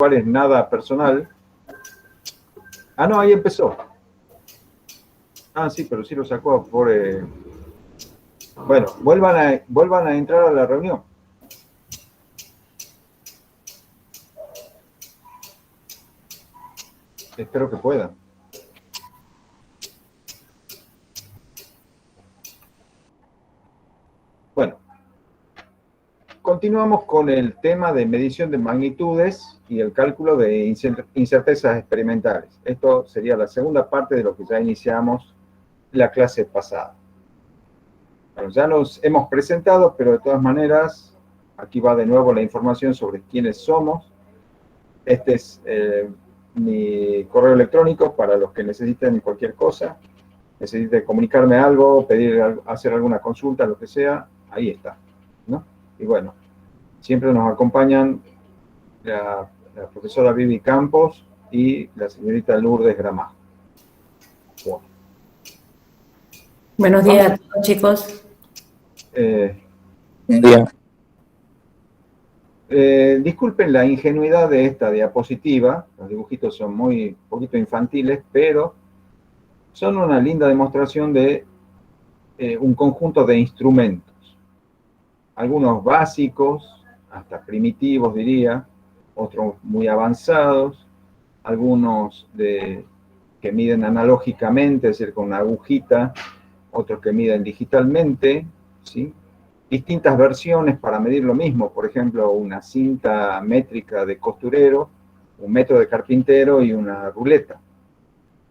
cual es nada personal. Ah, no, ahí empezó. Ah, sí, pero sí lo sacó por... Bueno, vuelvan a entrar a la reunión. Espero que puedan. Bueno, continuamos con el tema de medición de magnitudes y el cálculo de incertezas experimentales. Esto sería la segunda parte de lo que ya iniciamos la clase pasada. Bueno, ya nos hemos presentado, pero de todas maneras, aquí va de nuevo la información sobre quiénes somos. Este es mi correo electrónico para los que necesiten cualquier cosa, necesiten comunicarme algo, hacer alguna consulta, lo que sea, ahí está, ¿no? Y bueno, siempre nos acompañan la profesora Vivi Campos y la señorita Lourdes Gramajo. Bueno. Buenos días a todos, chicos. Buen día. Disculpen la ingenuidad de esta diapositiva, los dibujitos son muy poquito infantiles, pero son una linda demostración de un conjunto de instrumentos. Algunos básicos, hasta primitivos diría, otros muy avanzados, algunos que miden analógicamente, es decir, con una agujita, otros que miden digitalmente, ¿sí? Distintas versiones para medir lo mismo, por ejemplo, una cinta métrica de costurero, un metro de carpintero y una ruleta.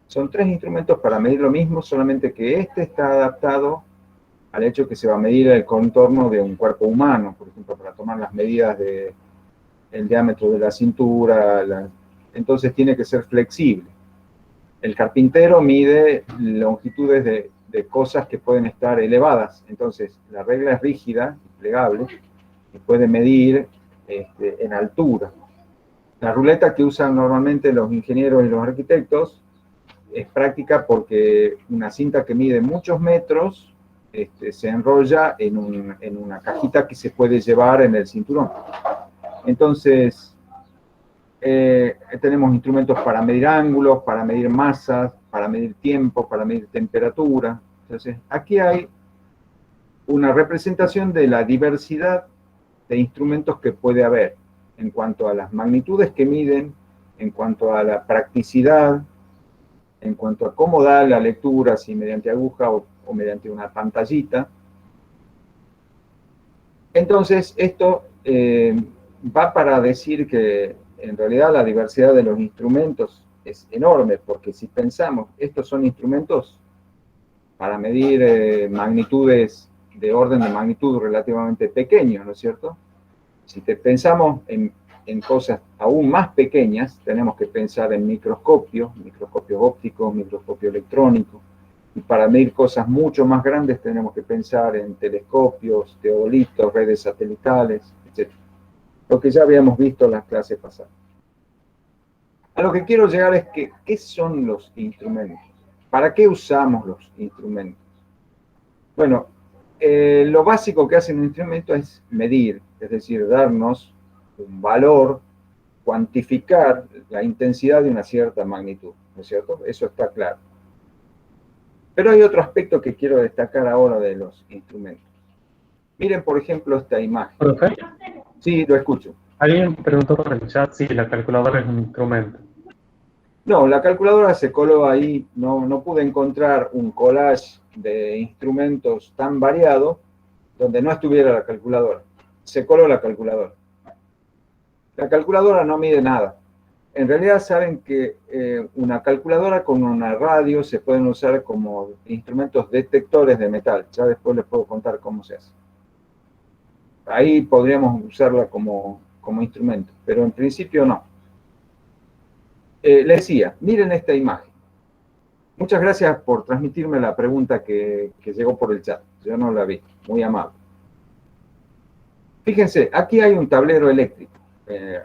Son tres instrumentos para medir lo mismo, solamente que este está adaptado al hecho que se va a medir el contorno de un cuerpo humano, por ejemplo, para tomar las medidas del diámetro de la cintura, entonces tiene que ser flexible. El carpintero mide longitudes de cosas que pueden estar elevadas, entonces la regla es rígida, plegable, y puede medir en altura. La ruleta que usan normalmente los ingenieros y los arquitectos es práctica porque una cinta que mide muchos metros se enrolla en una cajita que se puede llevar en el cinturón. Entonces, tenemos instrumentos para medir ángulos, para medir masas, para medir tiempo, para medir temperatura. Entonces, aquí hay una representación de la diversidad de instrumentos que puede haber en cuanto a las magnitudes que miden, en cuanto a la practicidad, en cuanto a cómo da la lectura, si mediante aguja o mediante una pantallita. Entonces, esto va para decir que en realidad la diversidad de los instrumentos es enorme, porque si pensamos, estos son instrumentos para medir magnitudes de orden de magnitud relativamente pequeños, ¿no es cierto? Si pensamos en cosas aún más pequeñas, tenemos que pensar en microscopios ópticos, microscopio electrónico, y para medir cosas mucho más grandes tenemos que pensar en telescopios, teodolitos, redes satelitales, etc. Lo que ya habíamos visto en las clases pasadas. A lo que quiero llegar es que, ¿qué son los instrumentos? ¿Para qué usamos los instrumentos? Bueno, lo básico que hace un instrumento es medir, es decir, darnos un valor, cuantificar la intensidad de una cierta magnitud, ¿no es cierto? Eso está claro. Pero hay otro aspecto que quiero destacar ahora de los instrumentos. Miren, por ejemplo, esta imagen. ¿Profe? Sí, lo escucho. Alguien preguntó por el chat si la calculadora es un instrumento. No, la calculadora se coló ahí, no pude encontrar un collage de instrumentos tan variado donde no estuviera la calculadora. Se coló la calculadora. La calculadora no mide nada. En realidad saben que una calculadora con una radio se pueden usar como instrumentos detectores de metal. Ya después les puedo contar cómo se hace. Ahí podríamos usarla como instrumento, pero en principio no. Les decía, miren esta imagen. Muchas gracias por transmitirme la pregunta que llegó por el chat. Yo no la vi, muy amable. Fíjense, aquí hay un tablero eléctrico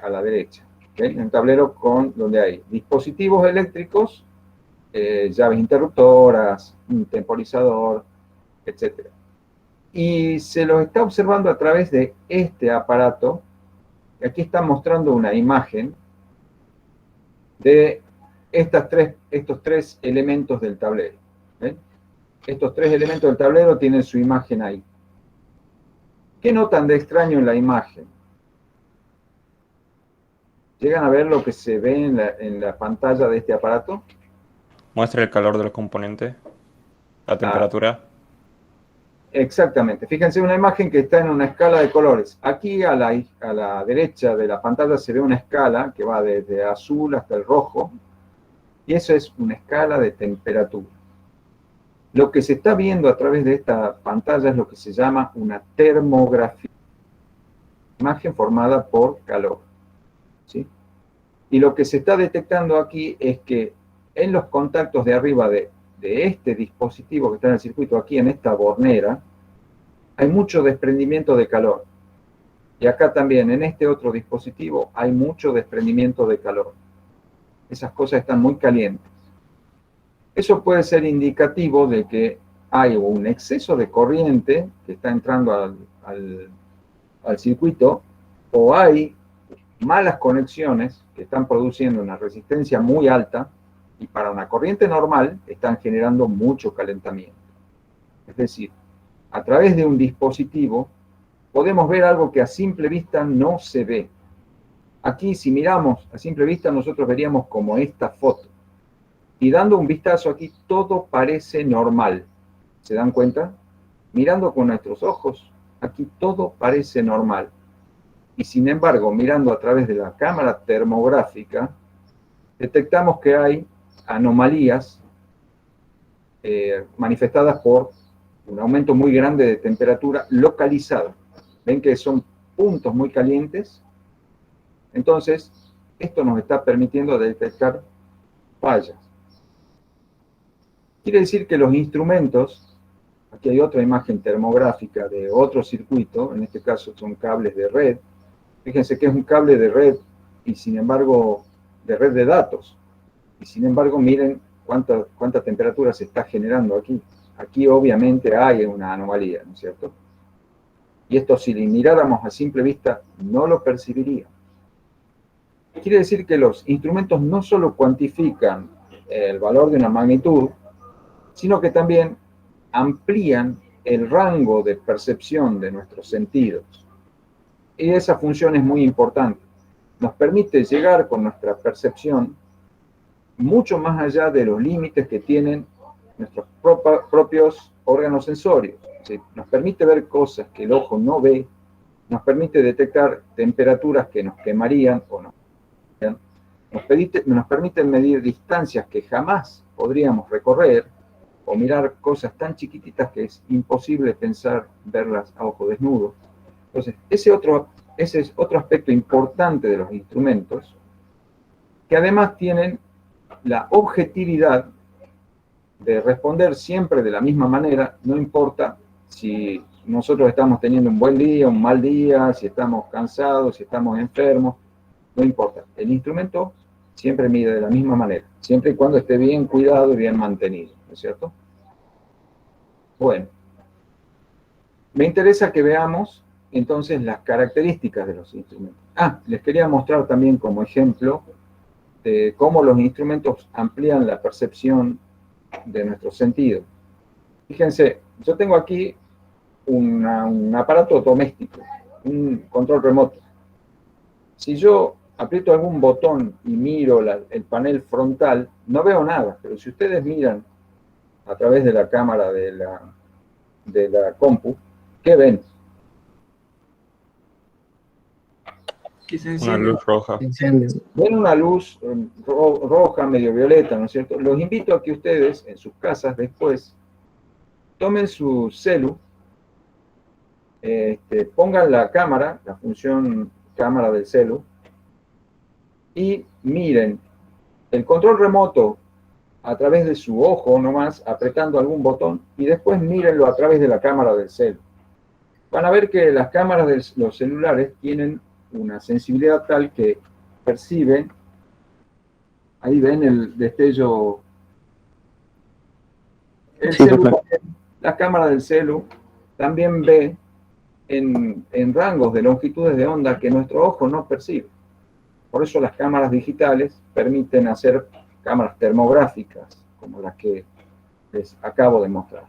a la derecha. ¿Okay? Un tablero donde hay dispositivos eléctricos, llaves interruptoras, un temporizador, etc. Y se los está observando a través de este aparato. Aquí está mostrando una imagen de estos tres elementos del tablero. ¿Ven? Estos tres elementos del tablero tienen su imagen ahí. ¿Qué notan de extraño en la imagen? ¿Llegan a ver lo que se ve en la pantalla de este aparato? Muestra el calor de los componentes, la Ah, temperatura. exactamente. Fíjense una imagen que está en una escala de colores. Aquí a la derecha de la pantalla se ve una escala que va desde azul hasta el rojo. Y eso es una escala de temperatura. Lo que se está viendo a través de esta pantalla es lo que se llama una termografía. Imagen formada por calor. ¿Sí? Y lo que se está detectando aquí es que en los contactos de arriba de este dispositivo que está en el circuito, aquí en esta bornera, hay mucho desprendimiento de calor. Y acá también, en este otro dispositivo, hay mucho desprendimiento de calor. Esas cosas están muy calientes. Eso puede ser indicativo de que hay un exceso de corriente que está entrando al circuito, o hay malas conexiones que están produciendo una resistencia muy alta, y para una corriente normal están generando mucho calentamiento. Es decir, a través de un dispositivo podemos ver algo que a simple vista no se ve. Aquí, si miramos a simple vista, nosotros veríamos como esta foto. Y dando un vistazo aquí, todo parece normal. ¿Se dan cuenta? Mirando con nuestros ojos, aquí todo parece normal. Y sin embargo, mirando a través de la cámara termográfica, detectamos que hay anomalías manifestadas por un aumento muy grande de temperatura localizada. Ven que son puntos muy calientes. Entonces, esto nos está permitiendo detectar fallas. Quiere decir que los instrumentos, aquí hay otra imagen termográfica de otro circuito, en este caso son cables de red. Fíjense que es un cable de red y sin embargo, de red de datos. Y sin embargo, miren cuánta temperatura se está generando aquí. Aquí obviamente hay una anomalía, ¿no es cierto? Y esto si le miráramos a simple vista, no lo percibiría. Quiere decir que los instrumentos no solo cuantifican el valor de una magnitud, sino que también amplían el rango de percepción de nuestros sentidos. Y esa función es muy importante. Nos permite llegar con nuestra percepción mucho más allá de los límites que tienen nuestros propios órganos sensorios. ¿Sí? Nos permite ver cosas que el ojo no ve, nos permite detectar temperaturas que nos quemarían o no. Nos permite medir distancias que jamás podríamos recorrer o mirar cosas tan chiquititas que es imposible pensar verlas a ojo desnudo. Entonces, ese es otro aspecto importante de los instrumentos, que además tienen la objetividad de responder siempre de la misma manera, no importa si nosotros estamos teniendo un buen día, un mal día, si estamos cansados, si estamos enfermos, no importa. El instrumento siempre mide de la misma manera, siempre y cuando esté bien cuidado y bien mantenido, ¿no es cierto? Bueno, me interesa que veamos entonces las características de los instrumentos. Les quería mostrar también como ejemplo de cómo los instrumentos amplían la percepción de nuestros sentidos. Fíjense, yo tengo aquí un aparato doméstico, un control remoto. Si yo aprieto algún botón y miro el panel frontal, no veo nada, pero si ustedes miran a través de la cámara de la compu, ¿qué ven? Una luz roja. Ven una luz roja, medio violeta, ¿no es cierto? Los invito a que ustedes, en sus casas, después, tomen su celu, pongan la cámara, la función cámara del celu, y miren el control remoto a través de su ojo nomás, apretando algún botón, y después mírenlo a través de la cámara del celu. Van a ver que las cámaras de los celulares tienen una sensibilidad tal que perciben, ahí ven el destello, la cámara del celu también ve en rangos de longitudes de onda que nuestro ojo no percibe. Por eso las cámaras digitales permiten hacer cámaras termográficas, como las que les acabo de mostrar.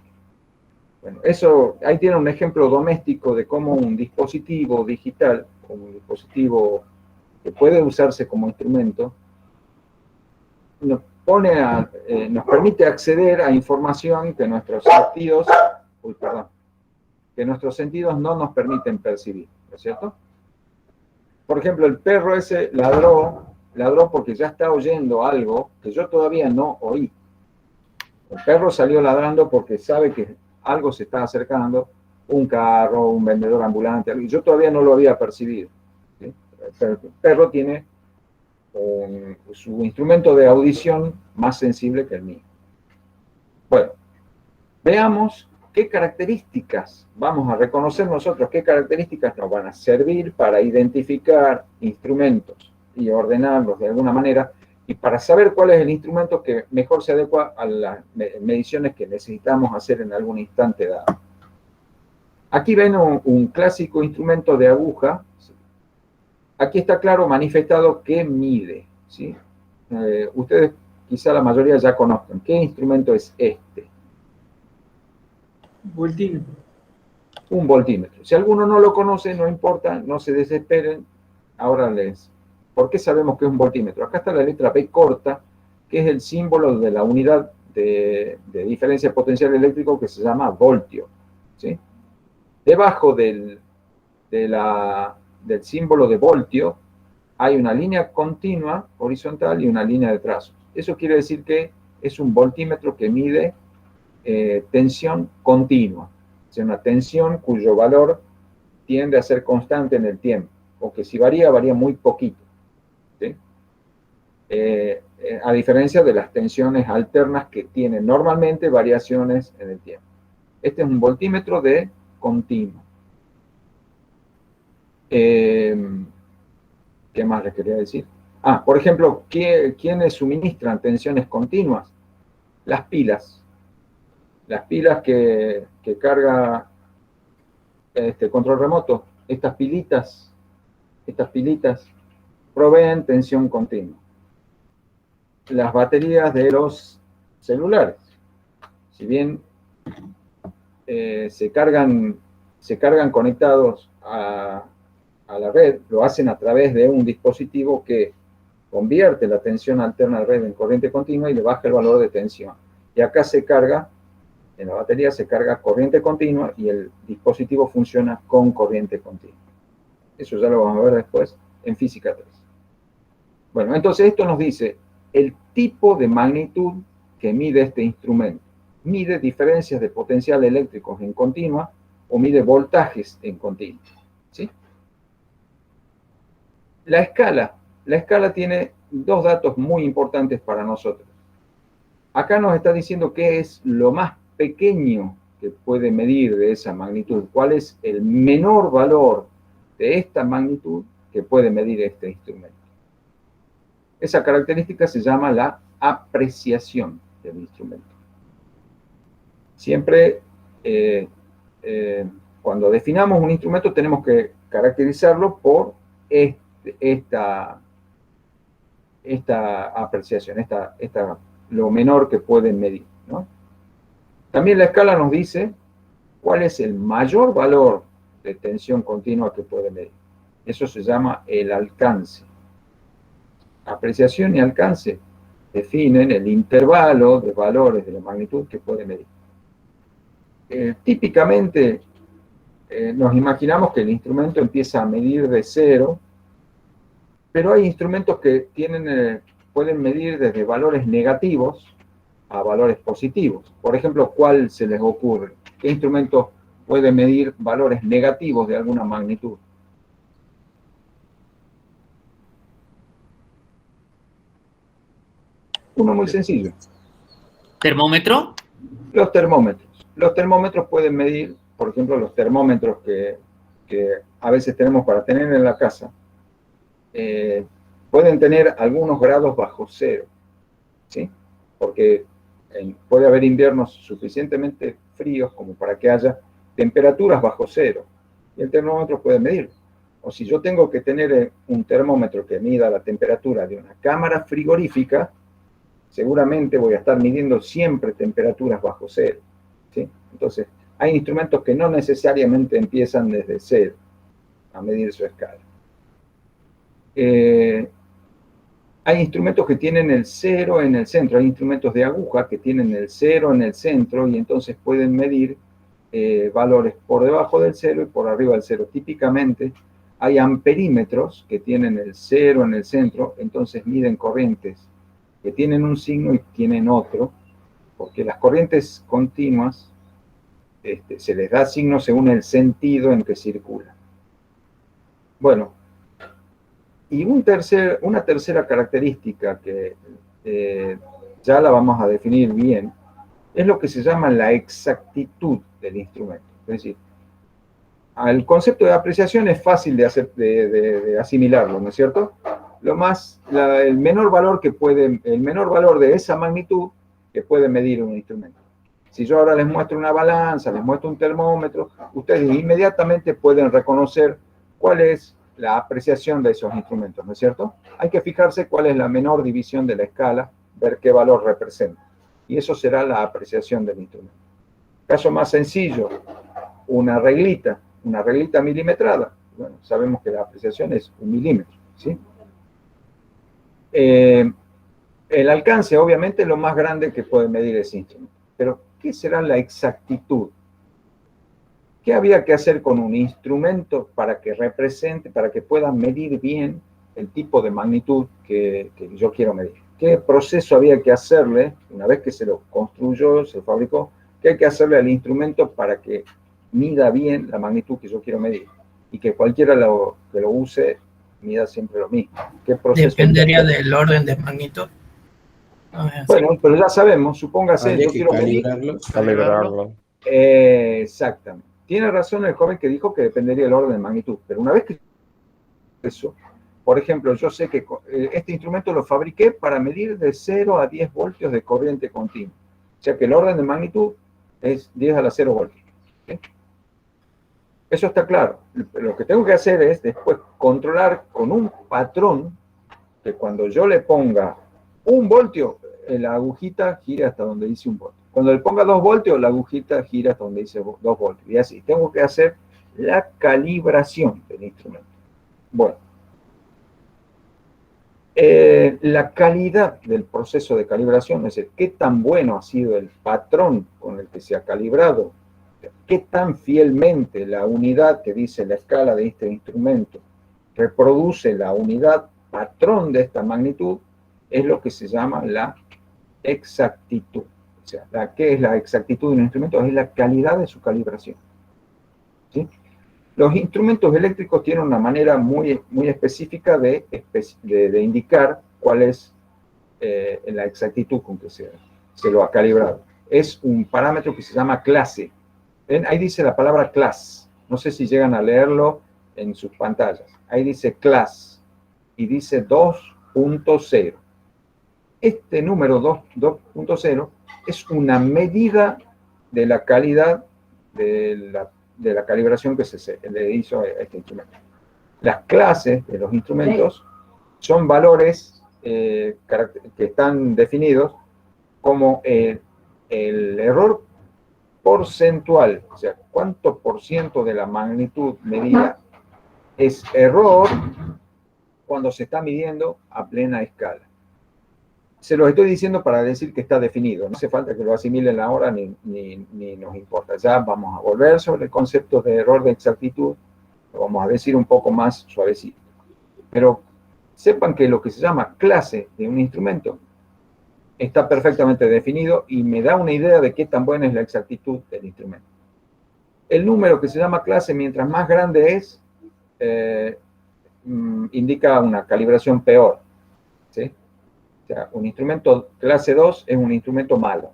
Bueno, eso, ahí tiene un ejemplo doméstico de cómo un dispositivo digital, como un dispositivo que puede usarse como instrumento, nos permite acceder a información que nuestros sentidos, que nuestros sentidos no nos permiten percibir, ¿no es cierto? Por ejemplo, el perro ese ladró porque ya está oyendo algo que yo todavía no oí. El perro salió ladrando porque sabe que algo se está acercando, un carro, un vendedor ambulante, y yo todavía no lo había percibido, ¿sí? El perro tiene su instrumento de audición más sensible que el mío. Bueno, veamos qué características vamos a reconocer nosotros, qué características nos van a servir para identificar instrumentos y ordenarlos de alguna manera, y para saber cuál es el instrumento que mejor se adecua a las mediciones que necesitamos hacer en algún instante dado. Aquí ven un clásico instrumento de aguja. Aquí está claro manifestado qué mide, ¿sí? Ustedes quizá la mayoría ya conozcan. ¿Qué instrumento es este? Voltímetro. Un voltímetro. Si alguno no lo conoce, no importa, no se desesperen. Ahora ¿por qué sabemos que es un voltímetro? Acá está la letra B corta, que es el símbolo de la unidad de diferencia potencial eléctrico que se llama voltio, ¿sí? Debajo del símbolo de voltio hay una línea continua horizontal y una línea de trazos. Eso quiere decir que es un voltímetro que mide tensión continua, o sea, una tensión cuyo valor tiende a ser constante en el tiempo, o que si varía, varía muy poquito, ¿sí? A diferencia de las tensiones alternas que tienen normalmente variaciones en el tiempo. Este es un voltímetro de continuo. ¿Qué más les quería decir? Por ejemplo, ¿quiénes suministran tensiones continuas? Las pilas. Las pilas que carga este control remoto, estas pilitas proveen tensión continua. Las baterías de los celulares, si bien se cargan conectados a la red, lo hacen a través de un dispositivo que convierte la tensión alterna de red en corriente continua y le baja el valor de tensión. Y acá en la batería se carga corriente continua y el dispositivo funciona con corriente continua. Eso ya lo vamos a ver después en física 3. Bueno, entonces esto nos dice el tipo de magnitud que mide este instrumento. Mide diferencias de potencial eléctricos en continua o mide voltajes en continua, ¿sí? La escala tiene dos datos muy importantes para nosotros. Acá nos está diciendo qué es lo más pequeño que puede medir de esa magnitud, cuál es el menor valor de esta magnitud que puede medir este instrumento. Esa característica se llama la apreciación del instrumento. Siempre, cuando definamos un instrumento, tenemos que caracterizarlo por esta apreciación, lo menor que pueden medir, ¿no? También la escala nos dice cuál es el mayor valor de tensión continua que puede medir. Eso se llama el alcance. Apreciación y alcance definen el intervalo de valores de la magnitud que puede medir. Típicamente nos imaginamos que el instrumento empieza a medir de 0, pero hay instrumentos que pueden medir desde valores negativos a valores positivos. Por ejemplo, ¿cuál se les ocurre? ¿Qué instrumento puede medir valores negativos de alguna magnitud? Uno muy sencillo. ¿Termómetro? Los termómetros. Los termómetros pueden medir, por ejemplo, los termómetros que a veces tenemos para tener en la casa, pueden tener algunos grados bajo 0, ¿sí? Porque puede haber inviernos suficientemente fríos como para que haya temperaturas bajo 0, y el termómetro puede medir. o si yo tengo que tener un termómetro que mida la temperatura de una cámara frigorífica, seguramente voy a estar midiendo siempre temperaturas bajo cero, ¿sí? Entonces, hay instrumentos que no necesariamente empiezan desde cero a medir su escala. Hay instrumentos que tienen el cero en el centro, hay instrumentos de aguja que tienen el cero en el centro y entonces pueden medir valores por debajo del cero y por arriba del cero. Típicamente hay amperímetros que tienen el cero en el centro, entonces miden corrientes que tienen un signo y tienen otro, porque las corrientes continuas se les da signo según el sentido en que circulan. Bueno, y una tercera característica que ya la vamos a definir bien, es lo que se llama la exactitud del instrumento. Es decir, el concepto de apreciación es fácil de asimilarlo, ¿no es cierto? El menor valor de esa magnitud que puede medir un instrumento. Si yo ahora les muestro una balanza, les muestro un termómetro, ustedes inmediatamente pueden reconocer cuál es la apreciación de esos instrumentos, ¿no es cierto? Hay que fijarse cuál es la menor división de la escala, ver qué valor representa. Y eso será la apreciación del instrumento. Caso más sencillo, una reglita milimetrada. Bueno, sabemos que la apreciación es 1 milímetro, ¿sí? El alcance, obviamente, es lo más grande que puede medir ese instrumento. Pero, ¿qué será la exactitud? ¿Qué había que hacer con un instrumento para que represente, para que pueda medir bien el tipo de magnitud que yo quiero medir? ¿Qué proceso había que hacerle, una vez que se lo construyó, se lo fabricó, qué hay que hacerle al instrumento para que mida bien la magnitud que yo quiero medir? Y que cualquiera que lo use mida siempre lo mismo. ¿Qué proceso? Dependería del orden de magnitud. No es así. Bueno, pero ya sabemos, supóngase, Habría yo que quiero medir. Calibrarlo. Exactamente. Tiene razón el joven que dijo que dependería del orden de magnitud, pero una vez que eso, por ejemplo, yo sé que este instrumento lo fabriqué para medir de 0 a 10 voltios de corriente continua. O sea que el orden de magnitud es 10 a la 0 voltios. ¿Sí? Eso está claro. Lo que tengo que hacer es después controlar con un patrón que cuando yo le ponga 1 voltio, la agujita gira hasta donde dice 1 voltio. Cuando le ponga 2 voltios, la agujita gira hasta donde dice 2 voltios. Y así, tengo que hacer la calibración del instrumento. Bueno, la calidad del proceso de calibración, es decir, qué tan bueno ha sido el patrón con el que se ha calibrado, qué tan fielmente la unidad que dice la escala de este instrumento reproduce la unidad patrón de esta magnitud, es lo que se llama la exactitud. O sea, ¿qué es la exactitud de un instrumento? Es la calidad de su calibración. ¿Sí? Los instrumentos eléctricos tienen una manera muy específica de indicar cuál es la exactitud con que se lo ha calibrado. Es un parámetro que se llama clase. ¿Ven? Ahí dice la palabra class. No sé si llegan a leerlo en sus pantallas. Ahí dice class y dice 2.0. Este número 2.0 es una medida de la calidad de la calibración que se le hizo a este instrumento. Las clases de los instrumentos son valores que están definidos como el error porcentual, o sea, cuánto por ciento de la magnitud medida es error cuando se está midiendo a plena escala. Se los estoy diciendo para decir que está definido. No hace falta que lo asimilen ahora ni nos importa. Ya vamos a volver sobre el concepto de error de exactitud. Lo vamos a decir un poco más suavecito. Pero sepan que lo que se llama clase de un instrumento está perfectamente definido y me da una idea de qué tan buena es la exactitud del instrumento. El número que se llama clase, mientras más grande es, indica una calibración peor. ¿Sí? O sea, un instrumento clase 2 es un instrumento malo.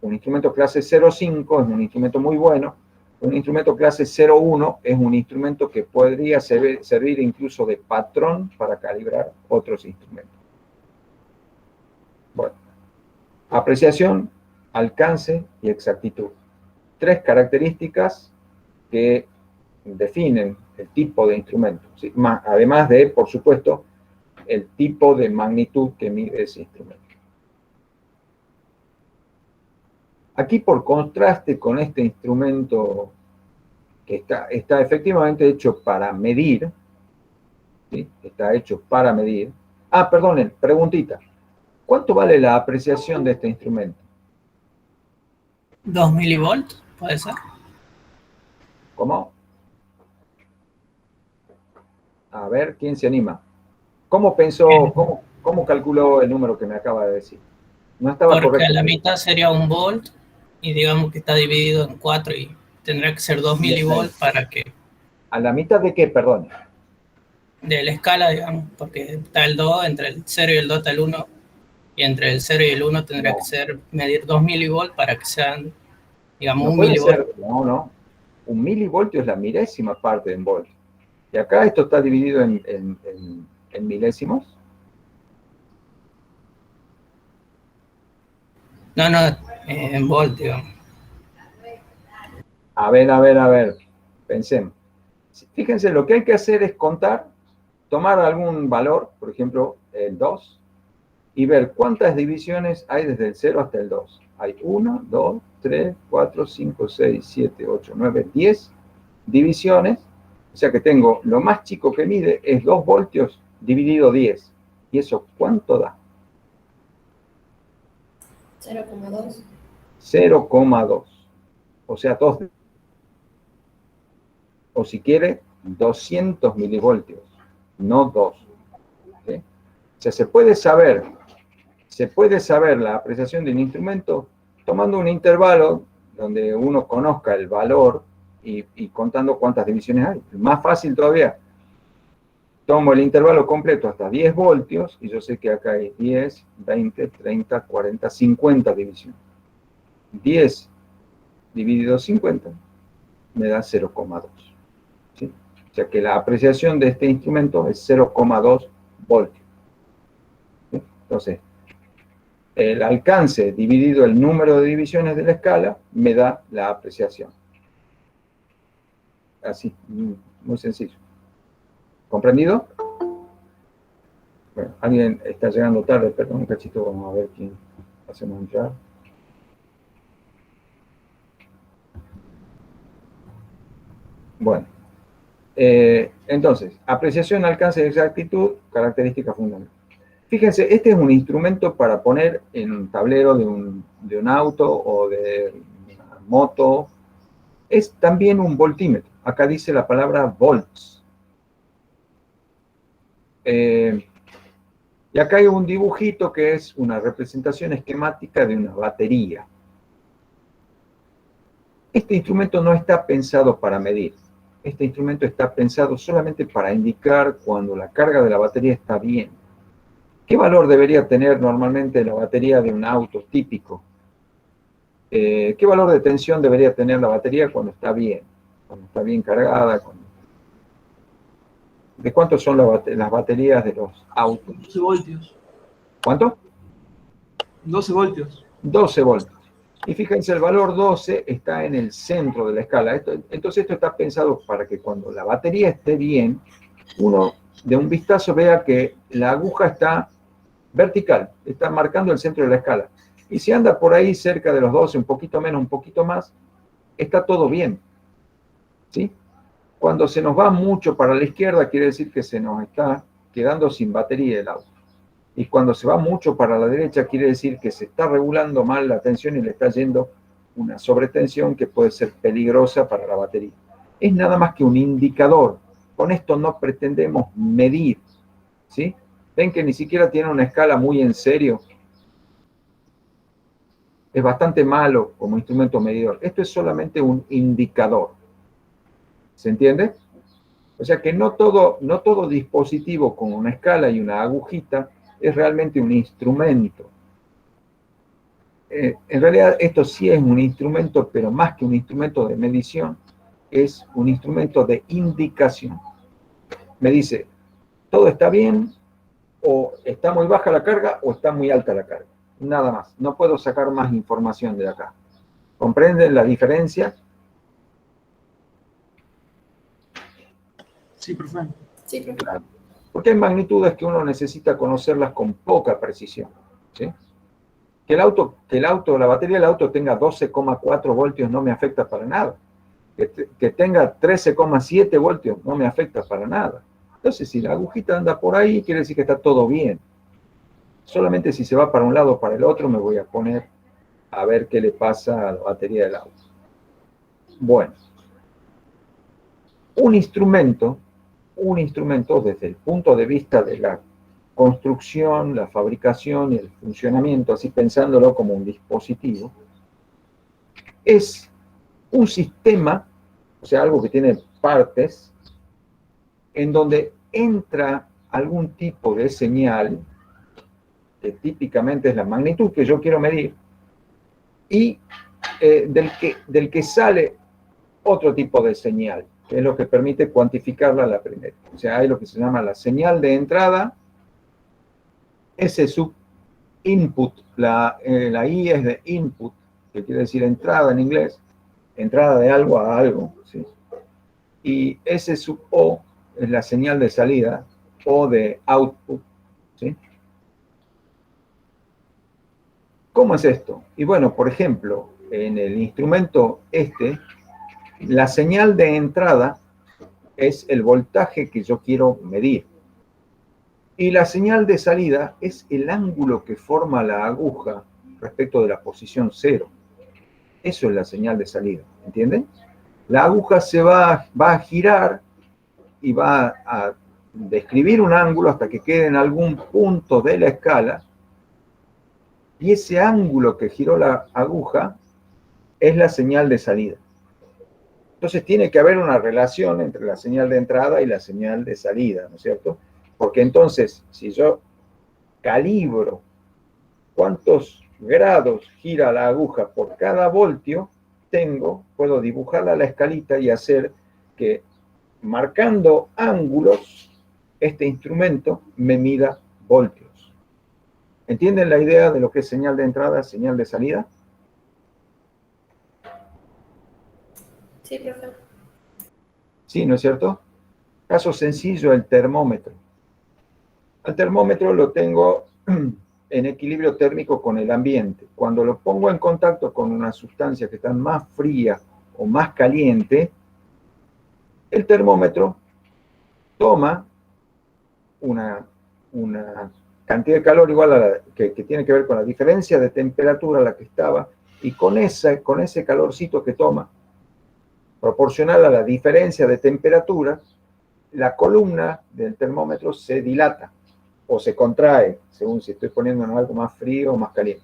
Un instrumento clase 0,5 es un instrumento muy bueno. Un instrumento clase 0,1 es un instrumento que podría servir incluso de patrón para calibrar otros instrumentos. Bueno, apreciación, alcance y exactitud. 3 características que definen el tipo de instrumento, ¿sí? Además de, por supuesto, el tipo de magnitud que mide ese instrumento. Aquí, por contraste con este instrumento que está efectivamente hecho para medir, ¿sí? Está hecho para medir. Ah, perdonen, preguntita. ¿Cuánto vale la apreciación de este instrumento? 2 milivolts, puede ser. ¿Cómo? A ver, ¿quién se anima? ¿Cómo pensó, cómo calculó el número que me acaba de decir? No estaba Porque correcto. a la mitad sería 1 volt y digamos que está dividido en 4 y tendrá que ser 2 milivolts para que ¿A la mitad de qué, perdón? de la escala, digamos, porque está el 2, entre el 0 y el 2 está el 1, y entre el 0 y el 1 tendría que ser medir 2 milivolts para que sean, digamos, No 1 puede milivolt. ser, no. Un milivoltio es la milésima parte de un volt. Y acá esto está dividido en milésimos. No, en volt, digamos. A ver. Pensemos. Fíjense, lo que hay que hacer es contar, tomar algún valor, por ejemplo, el 2, y ver cuántas divisiones hay desde el 0 hasta el 2. Hay 1, 2, 3, 4, 5, 6, 7, 8, 9, 10 divisiones. O sea que tengo, lo más chico que mide es 2 voltios dividido 10. ¿Y eso cuánto da? 0,2. 0,2. O sea, 2. O si quiere, 200 milivoltios, no 2. ¿Sí? O sea, se puede saber la apreciación de un instrumento tomando un intervalo donde uno conozca el valor y contando cuántas divisiones hay. Más fácil todavía. Tomo el intervalo completo hasta 10 voltios y yo sé que acá hay 10, 20, 30, 40, 50 divisiones. 10 dividido 50 me da 0,2. ¿Sí? O sea que la apreciación de este instrumento es 0,2 voltios. ¿Sí? Entonces, el alcance dividido el número de divisiones de la escala me da la apreciación. Así, muy sencillo. ¿Comprendido? Bueno, alguien está llegando tarde, perdón un cachito, vamos a ver quién hacemos entrar. Bueno, entonces, apreciación, alcance de exactitud, característica fundamental. Fíjense, este es un instrumento para poner en un tablero de un auto o de una moto. Es también un voltímetro. Acá dice la palabra volts. Y acá hay un dibujito que es una representación esquemática de una batería. Este instrumento no está pensado para medir. Este instrumento está pensado solamente para indicar cuando la carga de la batería está bien. ¿Qué valor debería tener normalmente la batería de un auto típico? ¿Qué valor de tensión debería tener la batería cuando está bien cargada? ¿De cuánto son las baterías de los autos? 12 voltios. ¿Cuánto? 12 voltios. 12 voltios. Y fíjense, el valor 12 está en el centro de la escala. Entonces esto está pensado para que cuando la batería esté bien, uno de un vistazo vea que la aguja está vertical, está marcando el centro de la escala. Y si anda por ahí cerca de los 12, un poquito menos, un poquito más, está todo bien. ¿Sí? Cuando se nos va mucho para la izquierda, quiere decir que se nos está quedando sin batería el auto. Y cuando se va mucho para la derecha, quiere decir que se está regulando mal la tensión y le está yendo una sobretensión que puede ser peligrosa para la batería. Es nada más que un indicador. Con esto no pretendemos medir. ¿Sí? Ven que ni siquiera tiene una escala muy en serio. Es bastante malo como instrumento medidor. Esto es solamente un indicador. ¿Se entiende? O sea que no todo dispositivo con una escala y una agujita es realmente un instrumento. En realidad esto sí es un instrumento, pero más que un instrumento de medición, es un instrumento de indicación. Me dice, todo está bien, o está muy baja la carga, o está muy alta la carga. Nada más. No puedo sacar más información de acá. ¿Comprenden la diferencia? Sí, profe. Sí, profe. Claro. Porque hay magnitudes que uno necesita conocerlas con poca precisión, ¿sí? Que la batería del auto tenga 12,4 voltios no me afecta para nada. Que tenga 13,7 voltios no me afecta para nada. Entonces, si la agujita anda por ahí, quiere decir que está todo bien. Solamente si se va para un lado o para el otro, me voy a poner a ver qué le pasa a la batería del auto. Bueno, un instrumento desde el punto de vista de la construcción, la fabricación y el funcionamiento, así pensándolo como un dispositivo, es un sistema, o sea, algo que tiene partes, en donde entra algún tipo de señal, que típicamente es la magnitud que yo quiero medir, y del que sale otro tipo de señal, que es lo que permite cuantificarla a la primera. O sea, hay lo que se llama la señal de entrada, S sub input, la I es de input, que quiere decir entrada en inglés, entrada de algo a algo, ¿sí? Y S sub O es la señal de salida, O de output, ¿sí? ¿Cómo es esto? Y bueno, por ejemplo, en el instrumento la señal de entrada es el voltaje que yo quiero medir. Y la señal de salida es el ángulo que forma la aguja respecto de la posición 0. Eso es la señal de salida, ¿entienden? La aguja se va a girar y va a describir un ángulo hasta que quede en algún punto de la escala, y ese ángulo que giró la aguja es la señal de salida. Entonces tiene que haber una relación entre la señal de entrada y la señal de salida, ¿no es cierto? Porque entonces, si yo calibro cuántos grados gira la aguja por cada voltio, puedo dibujarla a la escalita y hacer que, marcando ángulos, este instrumento me mida voltios. ¿Entienden la idea de lo que es señal de entrada, señal de salida? Sí, profe. Sí, ¿no es cierto? Caso sencillo, el termómetro. Al termómetro lo tengo en equilibrio térmico con el ambiente. Cuando lo pongo en contacto con una sustancia que está más fría o más caliente, el termómetro toma una cantidad de calor igual a que tiene que ver con la diferencia de temperatura a la que estaba, y con ese calorcito que toma, proporcional a la diferencia de temperatura, la columna del termómetro se dilata o se contrae, según si estoy poniendo en algo más frío o más caliente.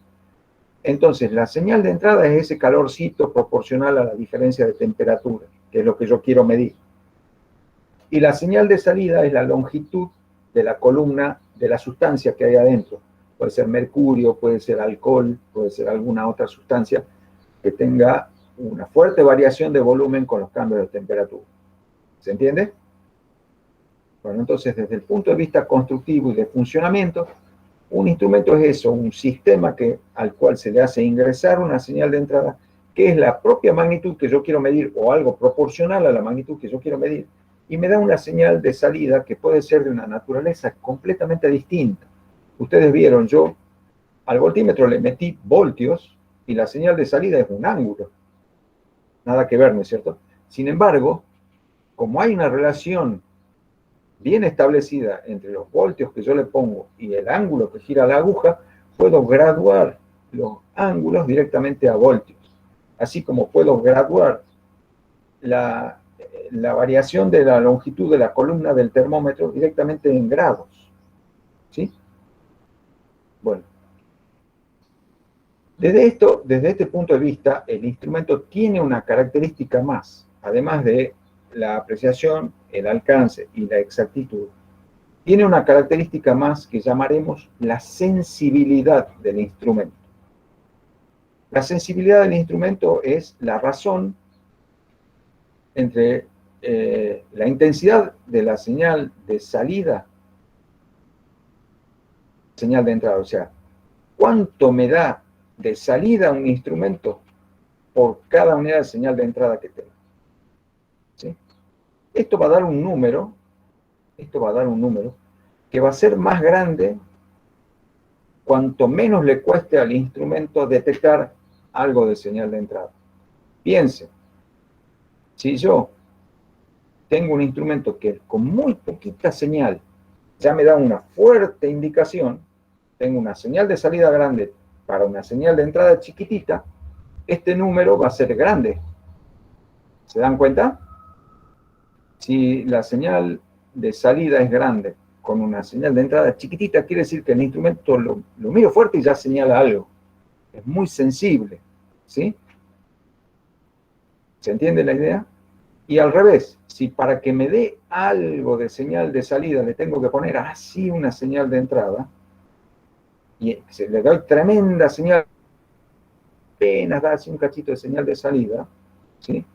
Entonces, la señal de entrada es ese calorcito proporcional a la diferencia de temperatura, que es lo que yo quiero medir. Y la señal de salida es la longitud de la columna de la sustancia que hay adentro. Puede ser mercurio, puede ser alcohol, puede ser alguna otra sustancia que tenga una fuerte variación de volumen con los cambios de temperatura. ¿Se entiende? Bueno, entonces, desde el punto de vista constructivo y de funcionamiento, un instrumento es eso, un sistema al cual se le hace ingresar una señal de entrada, que es la propia magnitud que yo quiero medir, o algo proporcional a la magnitud que yo quiero medir, y me da una señal de salida que puede ser de una naturaleza completamente distinta. Ustedes vieron, yo al voltímetro le metí voltios, y la señal de salida es un ángulo. Nada que ver, ¿no es cierto? Sin embargo, como hay una relación bien establecida entre los voltios que yo le pongo y el ángulo que gira la aguja, puedo graduar los ángulos directamente a voltios. Así como puedo graduar la variación de la longitud de la columna del termómetro directamente en grados. ¿Sí? Bueno. Desde este punto de vista, el instrumento tiene una característica más, además de la apreciación, el alcance y la exactitud. Tiene una característica más que llamaremos la sensibilidad del instrumento. La sensibilidad del instrumento es la razón entre la intensidad de la señal de salida, señal de entrada, o sea, cuánto me da de salida un instrumento por cada unidad de señal de entrada que tenga. ¿Sí? Esto va a dar un número esto va a dar un número que va a ser más grande cuanto menos le cueste al instrumento detectar algo de señal de entrada. Piensen, si yo tengo un instrumento que con muy poquita señal ya me da una fuerte indicación, tengo una señal de salida grande para una señal de entrada chiquitita, este número va a ser grande. ¿Se dan cuenta? Si la señal de salida es grande con una señal de entrada chiquitita, quiere decir que el instrumento lo miro fuerte y ya señala algo. Es muy sensible, ¿sí? ¿Se entiende la idea? Y al revés, si para que me dé algo de señal de salida le tengo que poner así una señal de entrada, y se le doy tremenda señal, apenas da así un cachito de señal de salida, ¿sí?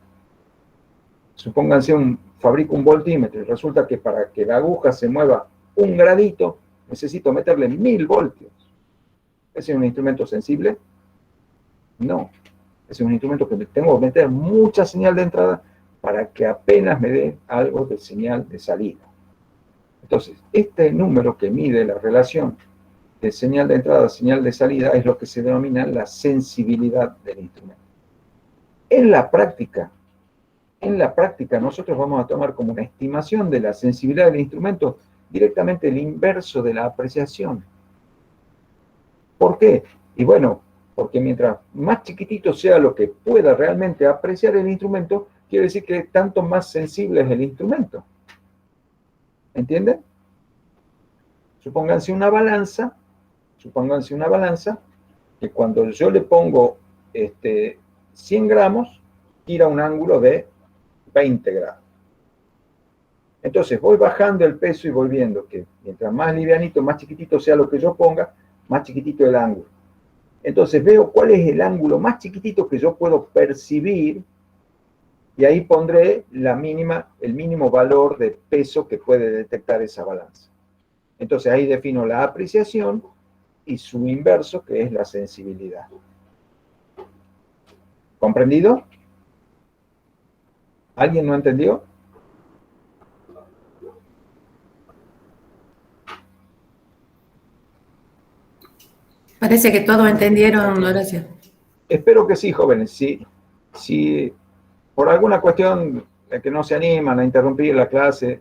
Supónganse, fabrico un voltímetro y resulta que para que la aguja se mueva un gradito, necesito meterle 1000 voltios. ¿Ese es un instrumento sensible? No. Ese es un instrumento que tengo que meter mucha señal de entrada para que apenas me dé algo de señal de salida. Entonces, este número que mide la relación de señal de entrada a señal de salida es lo que se denomina la sensibilidad del instrumento. En la práctica nosotros vamos a tomar como una estimación de la sensibilidad del instrumento directamente el inverso de la apreciación. ¿Por qué? Y bueno, porque mientras más chiquitito sea lo que pueda realmente apreciar el instrumento, quiere decir que tanto más sensible es el instrumento. ¿Entienden? Supónganse una balanza que cuando yo le pongo 100 gramos, tira un ángulo de 20 grados. Entonces voy bajando el peso y voy viendo que mientras más livianito, más chiquitito sea lo que yo ponga, más chiquitito el ángulo. Entonces veo cuál es el ángulo más chiquitito que yo puedo percibir y ahí pondré el mínimo valor de peso que puede detectar esa balanza. Entonces ahí defino la apreciación y su inverso, que es la sensibilidad. ¿Comprendido? ¿Alguien no entendió? Parece que todos entendieron, Horacio. Espero que sí, jóvenes. Si por alguna cuestión de que no se animan a interrumpir la clase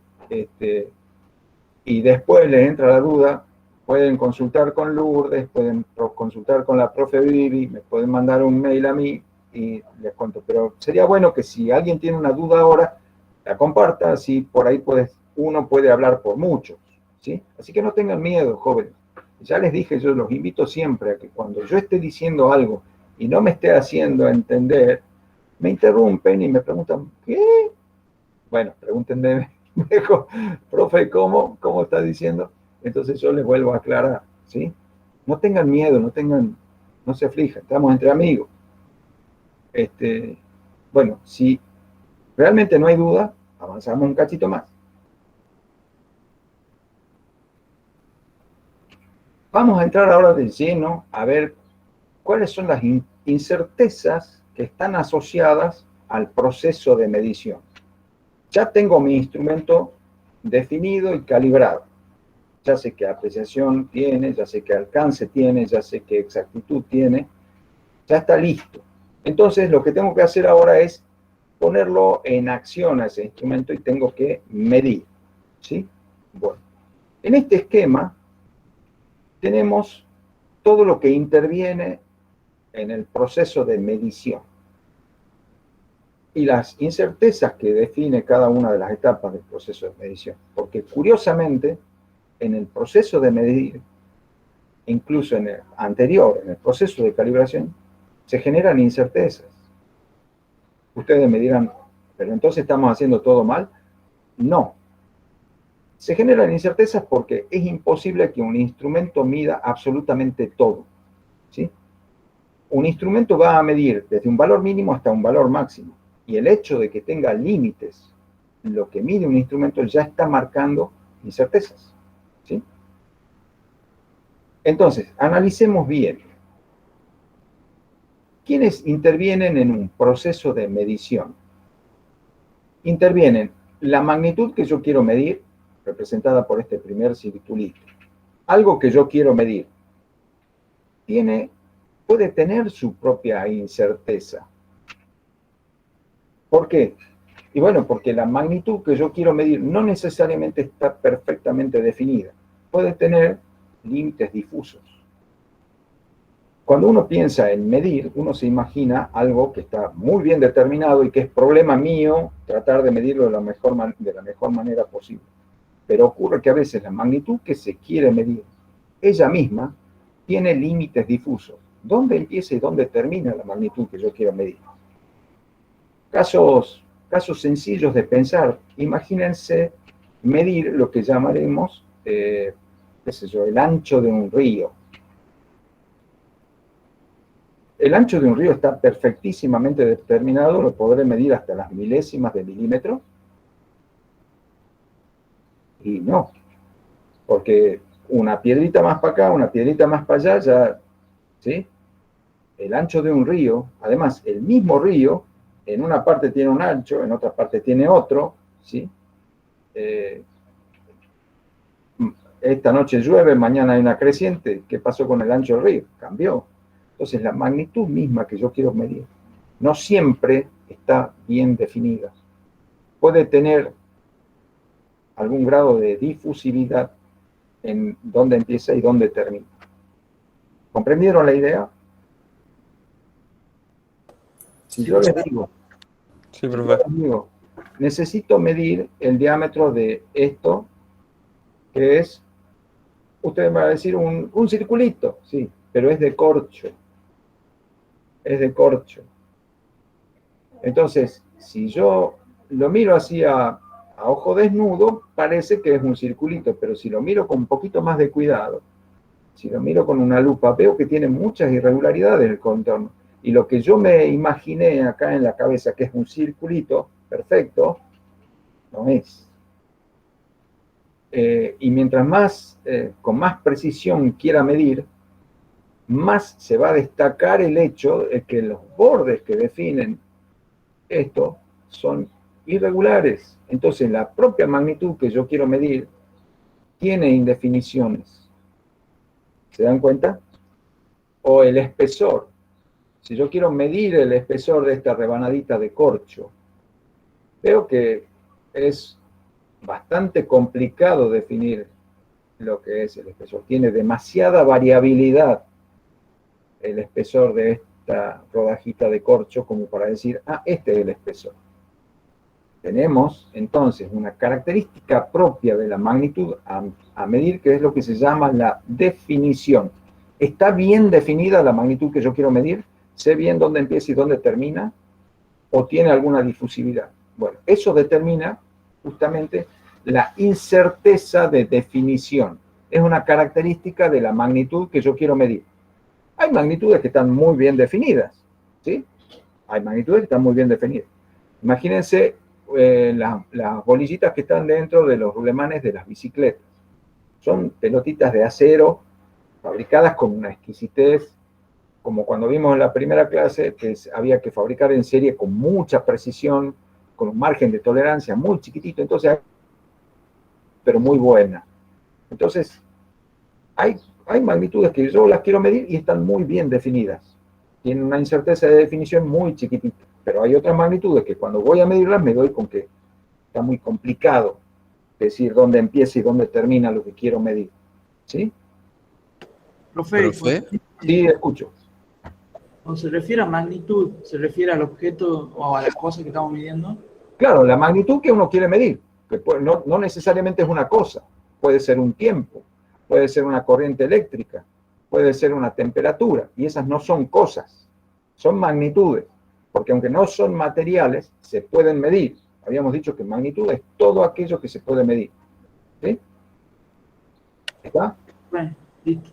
y después les entra la duda, pueden consultar con Lourdes, pueden consultar con la profe Vivi, me pueden mandar un mail a mí y les cuento. Pero sería bueno que si alguien tiene una duda ahora, la comparta, así por ahí uno puede hablar por muchos, ¿sí? Así que no tengan miedo, jóvenes. Ya les dije, yo los invito siempre a que cuando yo esté diciendo algo y no me esté haciendo entender, me interrumpen y me preguntan, ¿qué? Bueno, pregúntenme mejor, profe, ¿cómo está diciendo? Entonces yo les vuelvo a aclarar, ¿sí? No tengan miedo, no se aflijan, estamos entre amigos. Bueno, si realmente no hay duda, avanzamos un cachito más. Vamos a entrar ahora de lleno a ver cuáles son las incertezas que están asociadas al proceso de medición. Ya tengo mi instrumento definido y calibrado. Ya sé qué apreciación tiene, ya sé qué alcance tiene, ya sé qué exactitud tiene. Ya está listo. Entonces, lo que tengo que hacer ahora es ponerlo en acción a ese instrumento y tengo que medir, ¿sí? Bueno, en este esquema tenemos todo lo que interviene en el proceso de medición y las incertezas que define cada una de las etapas del proceso de medición. Porque curiosamente, en el proceso de medir, incluso en el anterior, en el proceso de calibración, se generan incertezas. Ustedes me dirán, ¿pero entonces estamos haciendo todo mal? No. Se generan incertezas porque es imposible que un instrumento mida absolutamente todo, ¿sí? Un instrumento va a medir desde un valor mínimo hasta un valor máximo. Y el hecho de que tenga límites, lo que mide un instrumento ya está marcando incertezas, ¿sí? Entonces, analicemos bien. ¿Quiénes intervienen en un proceso de medición? Intervienen la magnitud que yo quiero medir, representada por este primer circulito. Algo que yo quiero medir puede tener su propia incerteza. ¿Por qué? Y bueno, porque la magnitud que yo quiero medir no necesariamente está perfectamente definida. Puede tener límites difusos. Cuando uno piensa en medir, uno se imagina algo que está muy bien determinado y que es problema mío tratar de medirlo de la mejor manera posible. Pero ocurre que a veces la magnitud que se quiere medir, ella misma, tiene límites difusos. ¿Dónde empieza y dónde termina la magnitud que yo quiero medir? Casos sencillos de pensar. Imagínense medir lo que llamaremos, qué sé yo, el ancho de un río. El ancho de un río está perfectísimamente determinado, lo podré medir hasta las milésimas de milímetro. Y no, porque una piedrita más para acá, una piedrita más para allá, ya, ¿sí? El ancho de un río, además, el mismo río, en una parte tiene un ancho, en otra parte tiene otro, ¿sí? Esta noche llueve, mañana hay una creciente. ¿Qué pasó con el ancho del río? Cambió. Entonces, la magnitud misma que yo quiero medir no siempre está bien definida. Puede tener algún grado de difusividad en dónde empieza y dónde termina. ¿Comprendieron la idea? Si yo les digo, Sí, profe. necesito medir el diámetro de esto, que es, ustedes van a decir un circulito, sí, pero es de corcho. Es de corcho. Entonces, si yo lo miro así a ojo desnudo, parece que es un circulito, pero si lo miro con un poquito más de cuidado, si lo miro con una lupa, veo que tiene muchas irregularidades en el contorno. Y lo que yo me imaginé acá en la cabeza, que es un circulito perfecto, no es. Y mientras más, con más precisión quiera medir, más se va a destacar el hecho de que los bordes que definen esto son irregulares. Entonces, la propia magnitud que yo quiero medir tiene indefiniciones. ¿Se dan cuenta? O el espesor. Si yo quiero medir el espesor de esta rebanadita de corcho, veo que es bastante complicado definir lo que es el espesor. Tiene demasiada variabilidad el espesor de esta rodajita de corcho como para decir, este es el espesor. Tenemos entonces una característica propia de la magnitud a medir, que es lo que se llama la definición. ¿Está bien definida la magnitud que yo quiero medir? ¿Sé bien dónde empieza y dónde termina? ¿O tiene alguna difusividad? Bueno, eso determina justamente la incerteza de definición. Es una característica de la magnitud que yo quiero medir. Hay magnitudes que están muy bien definidas, ¿sí? Hay magnitudes que están muy bien definidas. Imagínense las bolillitas que están dentro de los rulemanes de las bicicletas. Son pelotitas de acero fabricadas con una exquisitez, como cuando vimos en la primera clase, que había que fabricar en serie con mucha precisión, con un margen de tolerancia muy chiquitito, entonces, pero muy buena. Entonces, hay magnitudes que yo las quiero medir y están muy bien definidas. Tienen una incerteza de definición muy chiquitita. Pero hay otras magnitudes que cuando voy a medirlas me doy con que está muy complicado decir dónde empieza y dónde termina lo que quiero medir. ¿Sí? Profe, Sí, escucho. cuando se refiere a magnitud, ¿se refiere al objeto o a las cosas que estamos midiendo? Claro, la magnitud que uno quiere medir, que no necesariamente es una cosa, puede ser un tiempo, puede ser una corriente eléctrica, puede ser una temperatura, y esas no son cosas, son magnitudes, porque aunque no son materiales, se pueden medir. Habíamos dicho que magnitud es todo aquello que se puede medir. ¿Sí? ¿Está? Bueno, listo.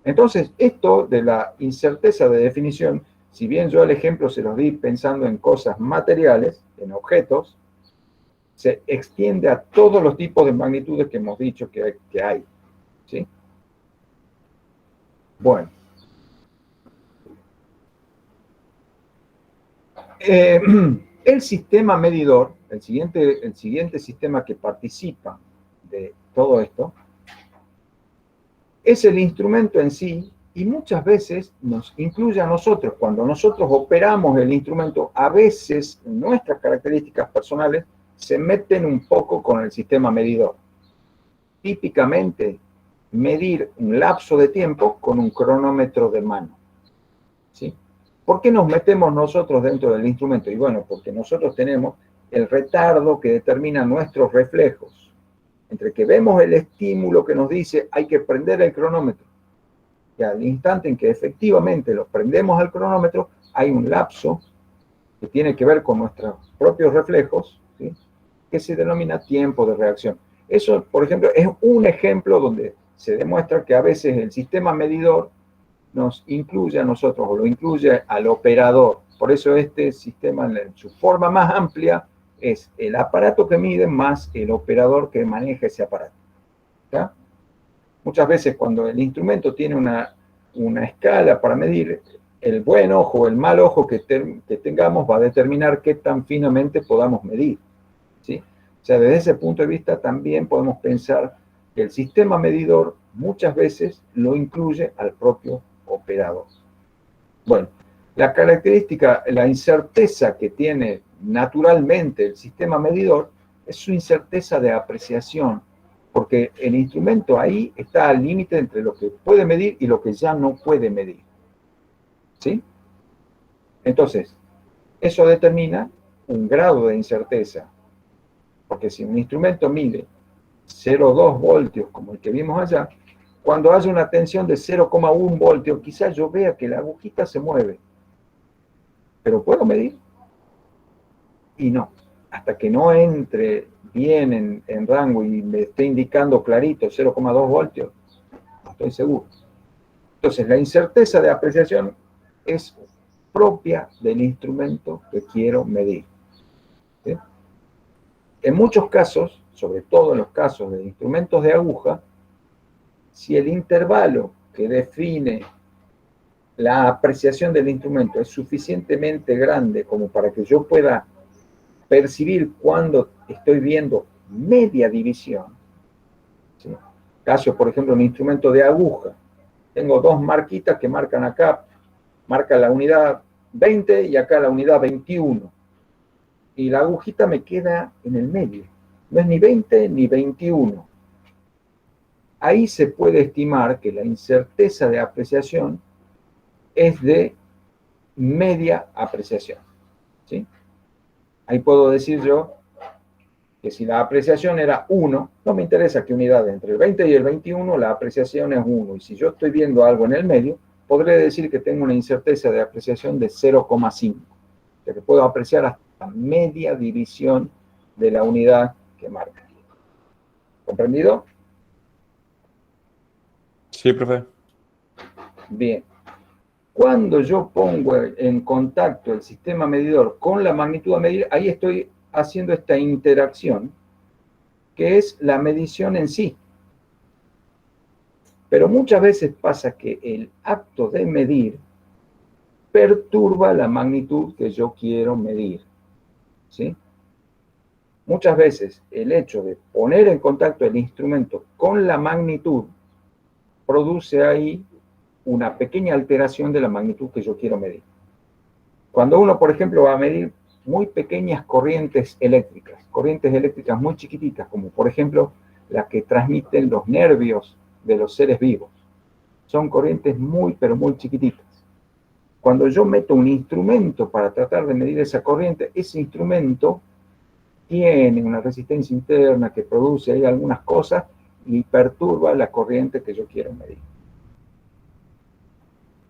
Entonces, esto de la incerteza de definición, si bien yo el ejemplo se los di pensando en cosas materiales, en objetos, se extiende a todos los tipos de magnitudes que hemos dicho que hay. ¿Sí? Bueno. El sistema medidor, el siguiente sistema que participa de todo esto, es el instrumento en sí y muchas veces nos incluye a nosotros. Cuando nosotros operamos el instrumento, a veces nuestras características personales se meten un poco con el sistema medidor. Típicamente, medir un lapso de tiempo con un cronómetro de mano. ¿Sí? ¿Por qué nos metemos nosotros dentro del instrumento? Y bueno, porque nosotros tenemos el retardo que determina nuestros reflejos. Entre que vemos el estímulo que nos dice hay que prender el cronómetro, y al instante en que efectivamente lo prendemos al cronómetro, hay un lapso que tiene que ver con nuestros propios reflejos, ¿sí? Que se denomina tiempo de reacción. Eso, por ejemplo, es un ejemplo donde se demuestra que a veces el sistema medidor nos incluye a nosotros o lo incluye al operador. Por eso este sistema, en su forma más amplia, es el aparato que mide más el operador que maneja ese aparato. ¿Está? Muchas veces cuando el instrumento tiene una escala para medir, el buen ojo o el mal ojo que tengamos va a determinar qué tan finamente podamos medir. ¿Sí? O sea, desde ese punto de vista también podemos pensar que el sistema medidor muchas veces lo incluye al propio operador. Bueno, la característica, la incerteza que tiene naturalmente el sistema medidor es su incerteza de apreciación, porque el instrumento ahí está al límite entre lo que puede medir y lo que ya no puede medir. ¿Sí? Entonces, eso determina un grado de incerteza, porque si un instrumento mide 0,2 voltios, como el que vimos allá, cuando haya una tensión de 0,1 voltios, quizás yo vea que la agujita se mueve, pero ¿puedo medir? Y no, hasta que no entre bien en rango y me esté indicando clarito 0,2 voltios, no estoy seguro. Entonces, la incerteza de apreciación es propia del instrumento que quiero medir. ¿Sí? En muchos casos, sobre todo en los casos de instrumentos de aguja, si el intervalo que define la apreciación del instrumento es suficientemente grande como para que yo pueda percibir cuando estoy viendo media división, ¿sí? Caso, por ejemplo, un instrumento de aguja, tengo dos marquitas que marcan acá, marca la unidad 20 y acá la unidad 21, y la agujita me queda en el medio, no es ni 20 ni 21. Ahí se puede estimar que la incerteza de apreciación es de media apreciación. ¿Sí? Ahí puedo decir yo que si la apreciación era 1, no me interesa qué unidad, entre el 20 y el 21 la apreciación es 1. Y si yo estoy viendo algo en el medio, podré decir que tengo una incerteza de apreciación de 0,5. O sea que puedo apreciar hasta media división de la unidad que marca. ¿Comprendido? Sí, profe. Bien. Cuando yo pongo en contacto el sistema medidor con la magnitud a medir, ahí estoy haciendo esta interacción, que es la medición en sí. Pero muchas veces pasa que el acto de medir perturba la magnitud que yo quiero medir. ¿Sí? Muchas veces el hecho de poner en contacto el instrumento con la magnitud produce ahí una pequeña alteración de la magnitud que yo quiero medir. Cuando uno, por ejemplo, va a medir muy pequeñas corrientes eléctricas muy chiquititas, como por ejemplo las que transmiten los nervios de los seres vivos, son corrientes muy, pero muy chiquititas. Cuando yo meto un instrumento para tratar de medir esa corriente, ese instrumento tiene una resistencia interna que produce ahí algunas cosas y perturba la corriente que yo quiero medir.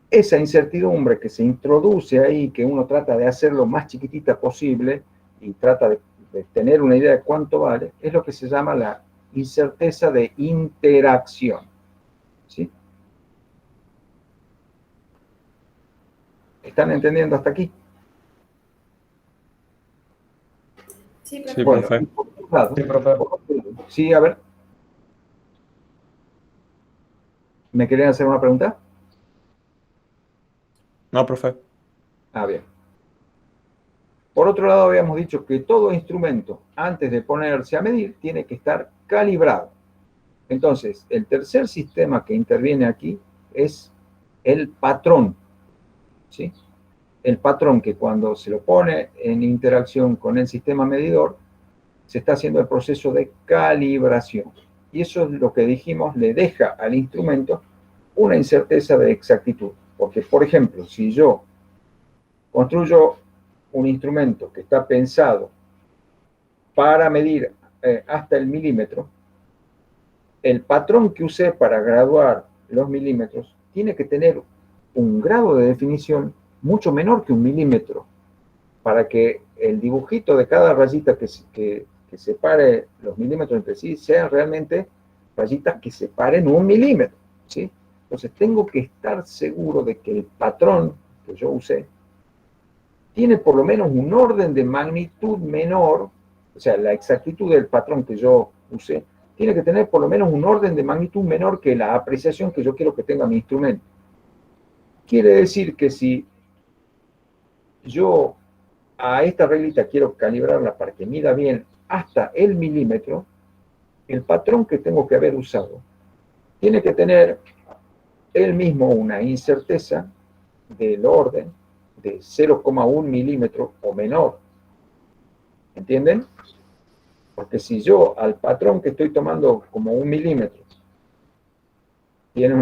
Esa incertidumbre que se introduce ahí, que uno trata de hacer lo más chiquitita posible y trata de tener una idea de cuánto vale, es lo que se llama la incerteza de interacción. ¿Sí? ¿Están entendiendo hasta aquí? Sí, Sí, profe. profe. Y por otro lado, Sí, profe. sí, a ver. ¿Me querían hacer una pregunta? No, profe. Ah, bien. Por otro lado, habíamos dicho que todo instrumento, antes de ponerse a medir, tiene que estar calibrado. Entonces, el tercer sistema que interviene aquí es el patrón, ¿sí? El patrón que cuando se lo pone en interacción con el sistema medidor, se está haciendo el proceso de calibración. Y eso es lo que dijimos, le deja al instrumento una incerteza de exactitud. Porque, por ejemplo, si yo construyo un instrumento que está pensado para medir hasta el milímetro, el patrón que usé para graduar los milímetros tiene que tener un grado de definición mucho menor que 1 milímetro, para que el dibujito de cada rayita que separe los milímetros entre sí sean realmente rayitas que separen 1 milímetro, ¿sí? Entonces tengo que estar seguro de que el patrón que yo usé tiene por lo menos un orden de magnitud menor, o sea, la exactitud del patrón que yo usé tiene que tener por lo menos un orden de magnitud menor que la apreciación que yo quiero que tenga mi instrumento. Quiere decir que si yo a esta reglita quiero calibrarla para que mida bien hasta el milímetro, el patrón que tengo que haber usado tiene que tener él mismo una incerteza del orden de 0,1 milímetro o menor. ¿Entienden? Porque si yo al patrón que estoy tomando como 1 milímetro tiene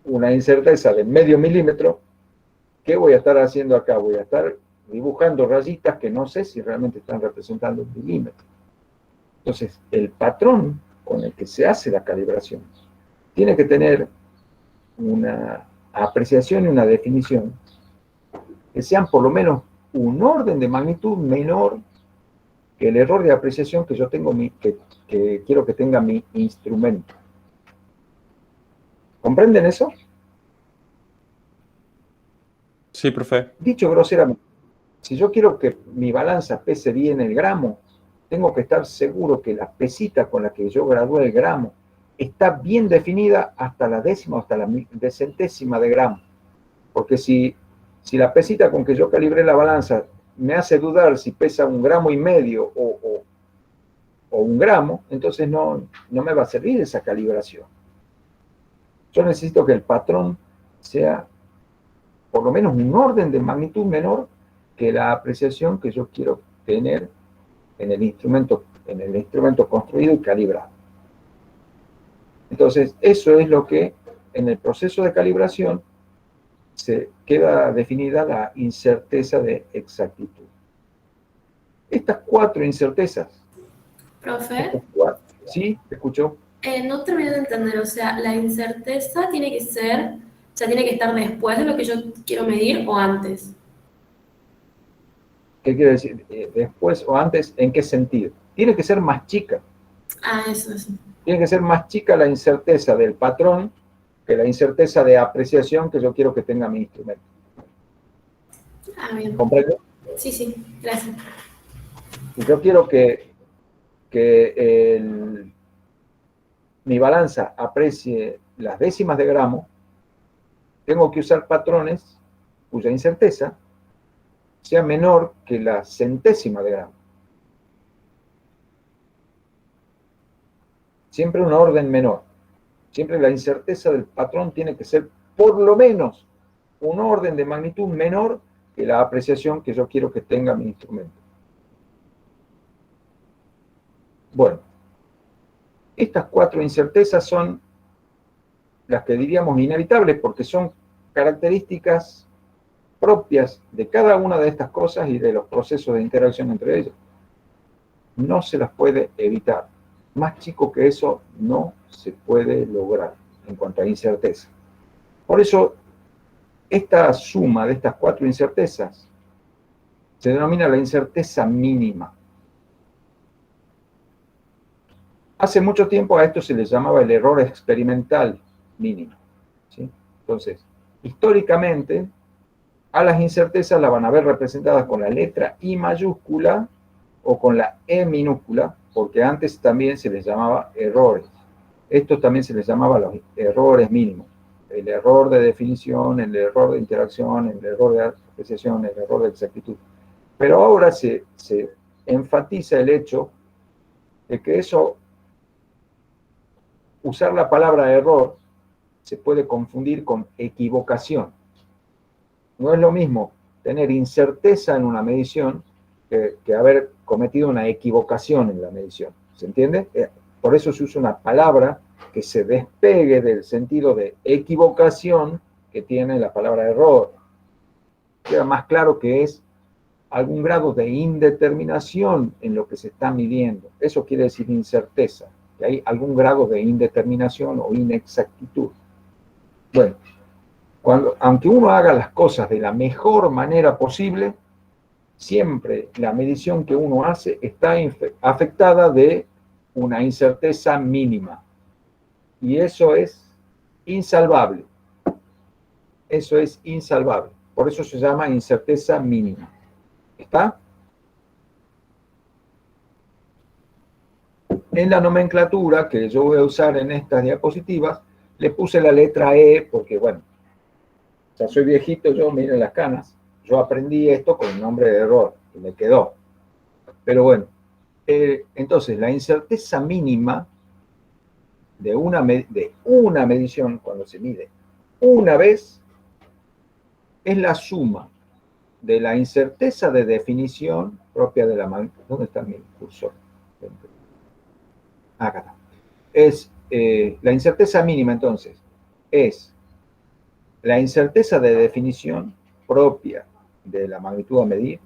una incerteza de medio milímetro, ¿qué voy a estar haciendo acá? Voy a estar dibujando rayitas que no sé si realmente están representando un milímetro. Entonces, el patrón con el que se hace la calibración tiene que tener una apreciación y una definición que sean por lo menos un orden de magnitud menor que el error de apreciación que yo tengo, que quiero que tenga mi instrumento. ¿Comprenden eso? Sí, profe. Dicho groseramente, si yo quiero que mi balanza pese bien el gramo, tengo que estar seguro que la pesita con la que yo gradué el gramo está bien definida hasta la décima o hasta la decentésima de gramo. Porque si la pesita con que yo calibré la balanza me hace dudar si pesa 1,5 gramos o 1 gramo, entonces no me va a servir esa calibración. Yo necesito que el patrón sea por lo menos un orden de magnitud menor que la apreciación que yo quiero tener en el instrumento construido y calibrado. Entonces, eso es lo que en el proceso de calibración se queda definida la incerteza de exactitud. Estas 4 incertezas. Profe, ¿Sí? ¿Te escucho? no termino de entender, o sea, la incerteza tiene que ser, o sea, tiene que estar después de lo que yo quiero medir o antes. ¿Qué quiere decir? Después o antes, ¿en qué sentido? Tiene que ser más chica. Ah, eso. Tiene que ser más chica la incerteza del patrón que la incerteza de apreciación que yo quiero que tenga mi instrumento. Ah, bien. ¿Comprende? Sí, gracias. Si yo quiero que mi balanza aprecie las décimas de gramo, tengo que usar patrones cuya incerteza sea menor que la centésima de gramo. Siempre un orden menor. Siempre la incerteza del patrón tiene que ser por lo menos un orden de magnitud menor que la apreciación que yo quiero que tenga mi instrumento. Bueno, estas 4 incertezas son las que diríamos inevitables porque son características propias de cada una de estas cosas y de los procesos de interacción entre ellas. No se las puede evitar. Más chico que eso no se puede lograr en cuanto a incerteza. Por eso, esta suma de estas 4 incertezas se denomina la incerteza mínima. Hace mucho tiempo a esto se le llamaba el error experimental mínimo, ¿sí? Entonces, históricamente, a las incertezas las van a ver representadas con la letra I mayúscula o con la E minúscula, porque antes también se les llamaba errores. Estos también se les llamaba los errores mínimos. El error de definición, el error de interacción, el error de apreciación, el error de exactitud. Pero ahora se enfatiza el hecho de que eso, usar la palabra error, se puede confundir con equivocación. No es lo mismo tener incerteza en una medición que haber cometido una equivocación en la medición. ¿Se entiende? Por eso se usa una palabra que se despegue del sentido de equivocación que tiene la palabra error. Queda más claro que es algún grado de indeterminación en lo que se está midiendo. Eso quiere decir incerteza, que hay algún grado de indeterminación o inexactitud. Bueno, aunque uno haga las cosas de la mejor manera posible, siempre la medición que uno hace está afectada de una incerteza mínima. Y eso es insalvable. Eso es insalvable. Por eso se llama incerteza mínima. ¿Está? En la nomenclatura que yo voy a usar en estas diapositivas, le puse la letra E porque, bueno, ya soy viejito yo, miren las canas. Yo aprendí esto con el nombre de error y me quedó. Pero bueno, entonces la incerteza mínima de una medición, cuando se mide una vez, es la suma de la incerteza de definición propia de la magnitud. ¿Dónde está mi cursor? Acá está. Es la incerteza mínima, entonces, es la incerteza de definición propia de la magnitud a medir,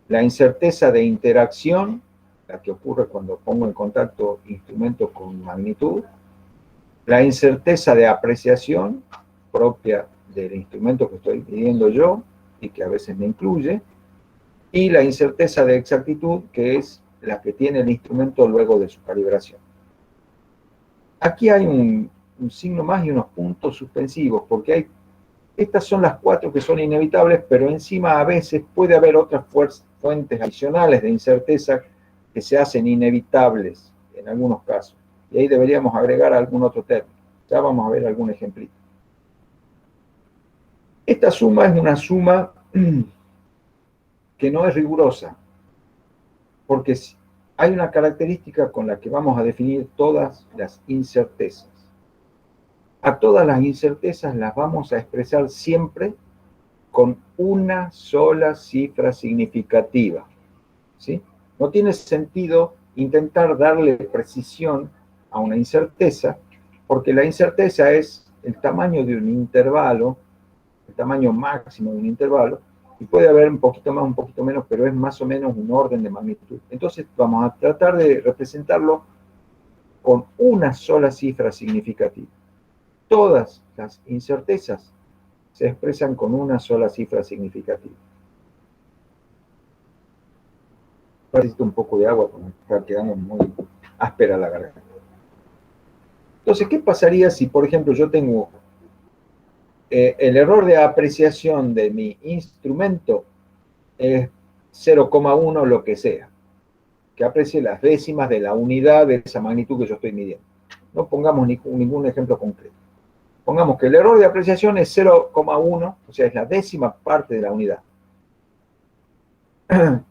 la incerteza de interacción, la que ocurre cuando pongo en contacto instrumento con magnitud, la incerteza de apreciación propia del instrumento que estoy midiendo yo y que a veces me incluye, y la incerteza de exactitud, que es la que tiene el instrumento luego de su calibración. Aquí hay un signo más y unos puntos suspensivos, porque estas son las 4 que son inevitables, pero encima a veces puede haber otras fuentes adicionales de incerteza que se hacen inevitables en algunos casos. Y ahí deberíamos agregar algún otro término. Ya vamos a ver algún ejemplito. Esta suma es una suma que no es rigurosa, porque hay una característica con la que vamos a definir todas las incertezas. A todas las incertezas las vamos a expresar siempre con una sola cifra significativa, ¿sí? No tiene sentido intentar darle precisión a una incerteza, porque la incerteza es el tamaño de un intervalo, el tamaño máximo de un intervalo, y puede haber un poquito más, un poquito menos, pero es más o menos un orden de magnitud. Entonces vamos a tratar de representarlo con una sola cifra significativa. Todas las incertezas se expresan con una sola cifra significativa. Necesito un poco de agua porque está quedando muy áspera la garganta. Entonces, ¿qué pasaría si, por ejemplo, yo tengo el error de apreciación de mi instrumento es 0,1 lo que sea, que aprecie las décimas de la unidad de esa magnitud que yo estoy midiendo? No pongamos ningún ejemplo concreto. Pongamos que el error de apreciación es 0,1, o sea, es la décima parte de la unidad.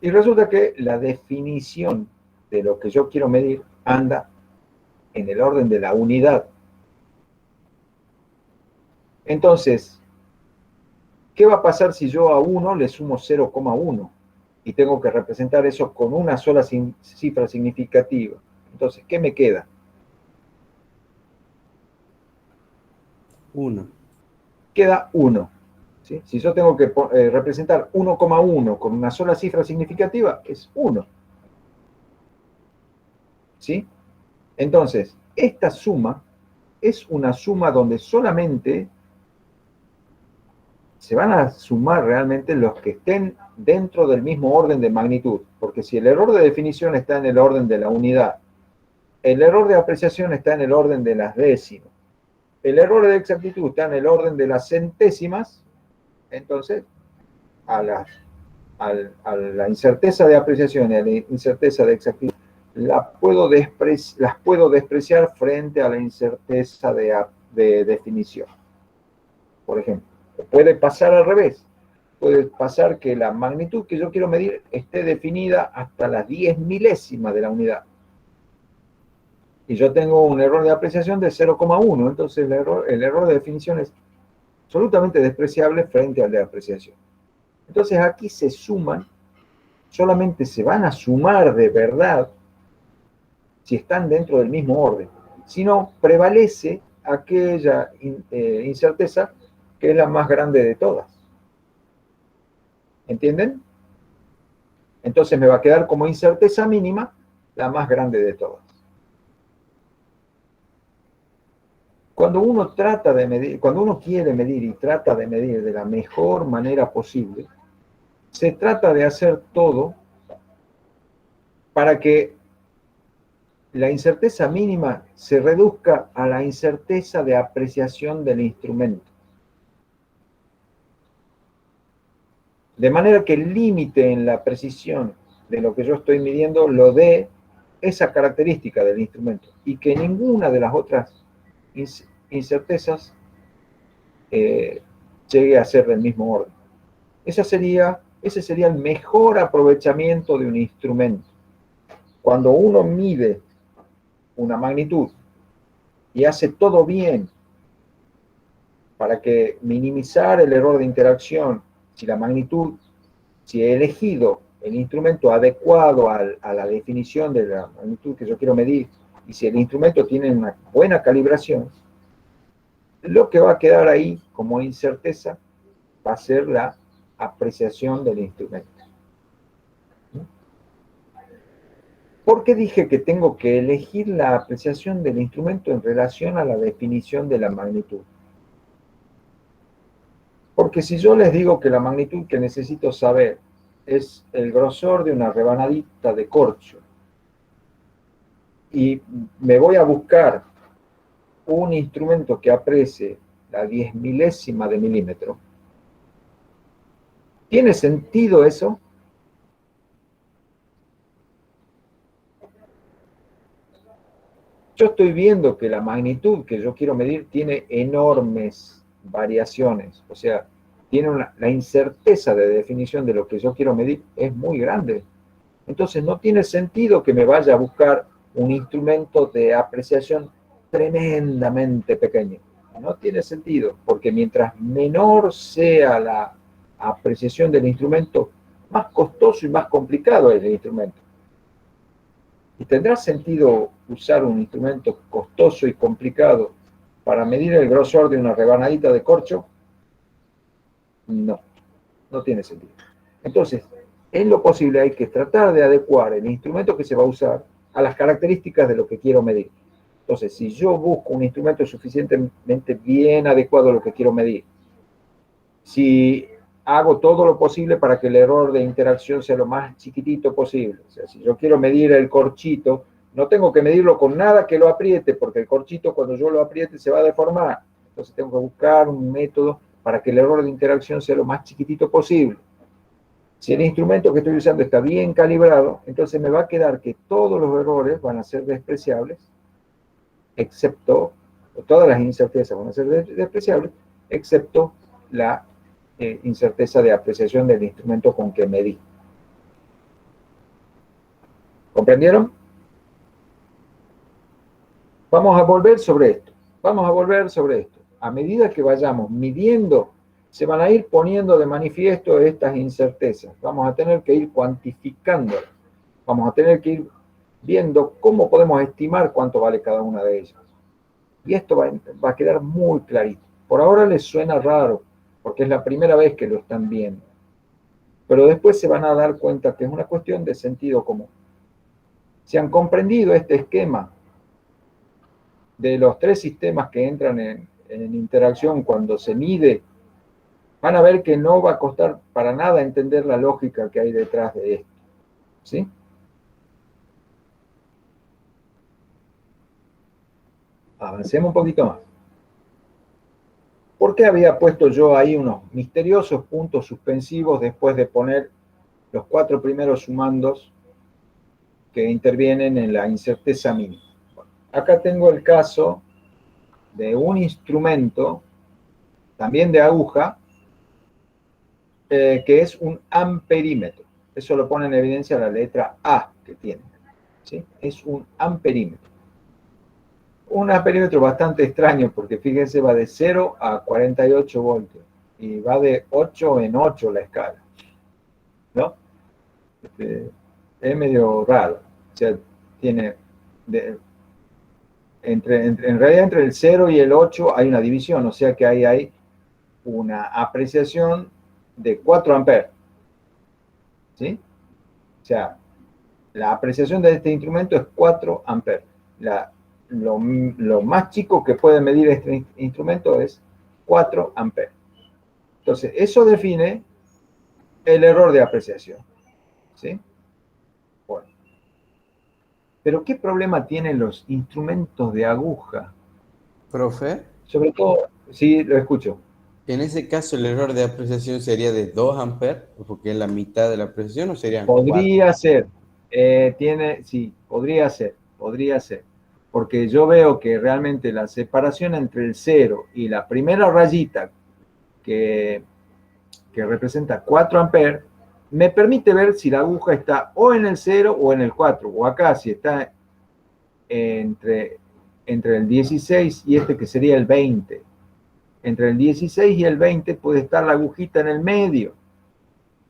Y resulta que la definición de lo que yo quiero medir anda en el orden de la unidad. Entonces, ¿qué va a pasar si yo a 1 le sumo 0,1? Y tengo que representar eso con una sola cifra significativa. Entonces, ¿qué me queda? 1. Queda 1. ¿Sí? Si yo tengo que representar 1,1 con una sola cifra significativa, es 1. ¿Sí? Entonces, esta suma es una suma donde solamente se van a sumar realmente los que estén dentro del mismo orden de magnitud. Porque si el error de definición está en el orden de la unidad, el error de apreciación está en el orden de las décimas, el error de exactitud está en el orden de las centésimas, entonces a la incerteza de apreciación y a la incerteza de exactitud las puedo despreciar frente a la incerteza de definición. Por ejemplo, puede pasar al revés. puede pasar que la magnitud que yo quiero medir esté definida hasta las 10 milésimas de la unidad. Y yo tengo un error de apreciación de 0,1, entonces el error de definición es absolutamente despreciable frente al de apreciación. Entonces aquí se suman, solamente se van a sumar de verdad si están dentro del mismo orden. Si no, prevalece aquella incerteza que es la más grande de todas. ¿Entienden? Entonces me va a quedar como incerteza mínima la más grande de todas. Cuando uno trata de medir, cuando uno quiere medir y trata de medir de la mejor manera posible, se trata de hacer todo para que la incerteza mínima se reduzca a la incerteza de apreciación del instrumento. De manera que el límite en la precisión de lo que yo estoy midiendo lo dé esa característica del instrumento y que ninguna de las otras incertezas llegue a ser del mismo orden. Ese sería el mejor aprovechamiento de un instrumento. Cuando uno mide una magnitud y hace todo bien para que minimizar el error de interacción, si he elegido el instrumento adecuado a la definición de la magnitud que yo quiero medir, y si el instrumento tiene una buena calibración, lo que va a quedar ahí como incerteza va a ser la apreciación del instrumento. ¿Por qué dije que tengo que elegir la apreciación del instrumento en relación a la definición de la magnitud? Porque si yo les digo que la magnitud que necesito saber es el grosor de una rebanadita de corcho, y me voy a buscar un instrumento que aprecie la 10 milésima de milímetro, ¿tiene sentido eso? Yo estoy viendo que la magnitud que yo quiero medir tiene enormes variaciones, o sea, la incerteza de definición de lo que yo quiero medir es muy grande. Entonces no tiene sentido que me vaya a buscar un instrumento de apreciación tremendamente pequeño. No tiene sentido, porque mientras menor sea la apreciación del instrumento, más costoso y más complicado es el instrumento. ¿Y tendrá sentido usar un instrumento costoso y complicado para medir el grosor de una rebanadita de corcho? No, no tiene sentido. Entonces, en lo posible hay que tratar de adecuar el instrumento que se va a usar a las características de lo que quiero medir. Entonces, si yo busco un instrumento suficientemente bien adecuado a lo que quiero medir, si hago todo lo posible para que el error de interacción sea lo más chiquitito posible, o sea, si yo quiero medir el corchito, no tengo que medirlo con nada que lo apriete, porque el corchito cuando yo lo apriete se va a deformar. Entonces tengo que buscar un método para que el error de interacción sea lo más chiquitito posible. Si el instrumento que estoy usando está bien calibrado, entonces me va a quedar que todos los errores van a ser despreciables, excepto, todas las incertezas van a ser despreciables, excepto la incerteza de apreciación del instrumento con que medí. ¿Comprendieron? Vamos a volver sobre esto. A medida que vayamos midiendo, se van a ir poniendo de manifiesto estas incertezas. Vamos a tener que ir cuantificándolas. Vamos a tener que ir viendo cómo podemos estimar cuánto vale cada una de ellas. Y esto va a quedar muy clarito. Por ahora les suena raro, porque es la primera vez que lo están viendo. Pero después se van a dar cuenta que es una cuestión de sentido común. Si han comprendido este esquema de los tres sistemas que entran en interacción cuando se mide, van a ver que no va a costar para nada entender la lógica que hay detrás de esto. ¿Sí? Avancemos un poquito más. ¿Por qué había puesto yo ahí unos misteriosos puntos suspensivos después de poner los 4 primeros sumandos que intervienen en la incerteza mínima? Bueno, acá tengo el caso de un instrumento, también de aguja, que es un amperímetro. Eso lo pone en evidencia la letra A que tiene, ¿sí? Es un amperímetro. Un amperímetro bastante extraño porque fíjense, va de 0 a 48 voltios y va de 8 en 8 la escala, ¿no? Es medio raro. O sea, tiene, en realidad entre el 0 y el 8 hay una división, o sea que ahí hay una apreciación de 4 amperes, ¿sí? O sea, la apreciación de este instrumento es 4 amperes. Lo más chico que puede medir este instrumento es 4 amperes. Entonces, eso define el error de apreciación, ¿sí? Bueno. Pero ¿qué problema tienen los instrumentos de aguja? Profe, Sobre todo, sí, lo escucho. en ese caso el error de apreciación sería de 2 amperes, porque es la mitad de la apreciación, o serían 4. Podría ser, sí, podría ser, porque yo veo que realmente la separación entre el 0 y la primera rayita que representa 4 amperes, me permite ver si la aguja está o en el 0 o en el 4, o acá si está entre el 16 y este que sería el 20. Entre el 16 y el 20 puede estar la agujita en el medio.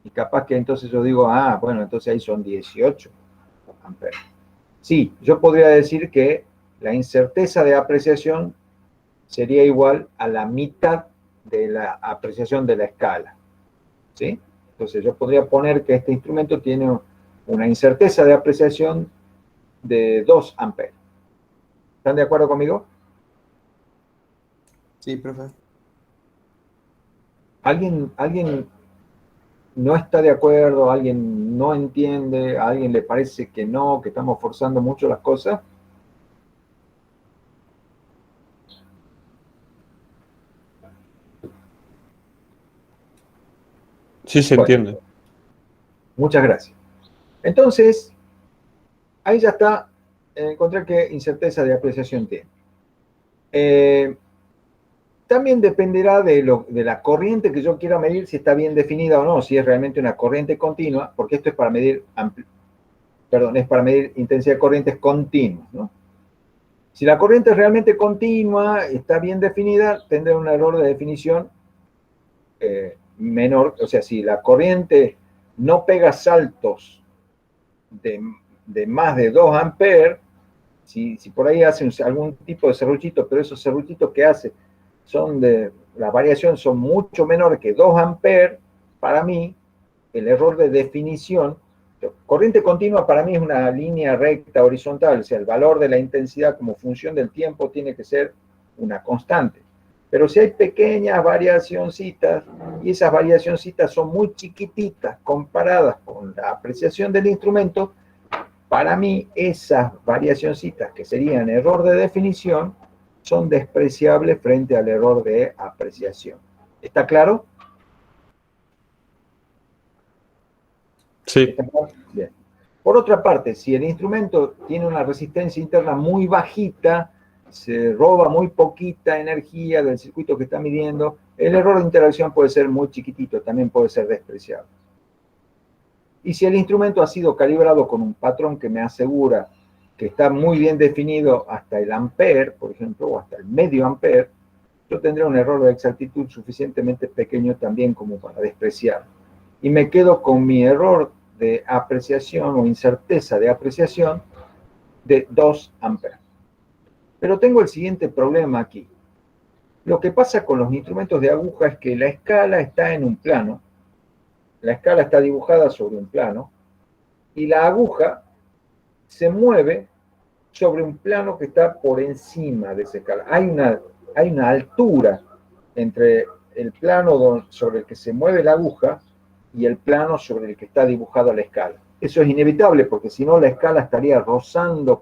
Y capaz que entonces yo digo, bueno, entonces ahí son 18 amperes. Sí, yo podría decir que la incerteza de apreciación sería igual a la mitad de la apreciación de la escala, ¿sí? Entonces yo podría poner que este instrumento tiene una incerteza de apreciación de 2 amperes. ¿Están de acuerdo conmigo? Sí, profe. ¿Alguien no está de acuerdo? ¿Alguien no entiende? ¿A alguien le parece que no, que estamos forzando mucho las cosas? Sí se Bueno, entiende. muchas gracias. Entonces, ahí ya está, encontré qué incerteza de apreciación tiene. También dependerá de la corriente que yo quiera medir, si está bien definida o no, si es realmente una corriente continua, porque esto es para medir, es para medir intensidad de corrientes continuas, ¿no? Si la corriente es realmente continua, está bien definida, tendré un error de definición menor. O sea, si la corriente no pega saltos de más de 2 amperes, si por ahí hace algún tipo de serruchito, pero esos serruchitos que hace las variaciones son mucho menores que 2 amperes, para mí, el error de definición, corriente continua para mí es una línea recta horizontal, o sea, el valor de la intensidad como función del tiempo tiene que ser una constante. Pero si hay pequeñas variacioncitas, y esas variacioncitas son muy chiquititas comparadas con la apreciación del instrumento, para mí esas variacioncitas que serían error de definición son despreciables frente al error de apreciación. ¿Está claro? Sí. ¿Está claro? Bien. Por otra parte, si el instrumento tiene una resistencia interna muy bajita, se roba muy poquita energía del circuito que está midiendo, el error de interacción puede ser muy chiquitito, también puede ser despreciable. Y si el instrumento ha sido calibrado con un patrón que me asegura que está muy bien definido hasta el ampere, por ejemplo, o hasta el medio ampere, yo tendré un error de exactitud suficientemente pequeño también como para despreciarlo. Y me quedo con mi error de apreciación o incerteza de apreciación de 2 amperes. Pero tengo el siguiente problema aquí. Lo que pasa con los instrumentos de aguja es que la escala está en un plano, la escala está dibujada sobre un plano, y la aguja se mueve sobre un plano que está por encima de esa escala. Hay una altura entre el plano sobre el que se mueve la aguja y el plano sobre el que está dibujada la escala. Eso es inevitable porque si no la escala estaría rozando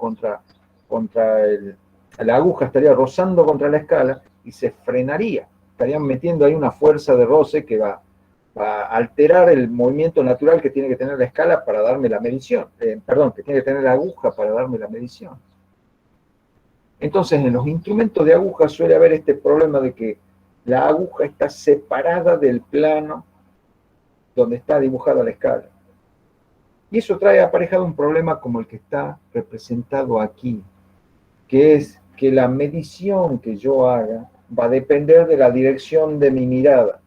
la aguja estaría rozando contra la escala y se frenaría. Estarían metiendo ahí una fuerza de roce que va a alterar el movimiento natural que tiene que tener la escala para darme la medición. Que tiene que tener la aguja para darme la medición. Entonces, en los instrumentos de aguja suele haber este problema de que la aguja está separada del plano donde está dibujada la escala. Y eso trae aparejado un problema como el que está representado aquí, que es que la medición que yo haga va a depender de la dirección de mi mirada.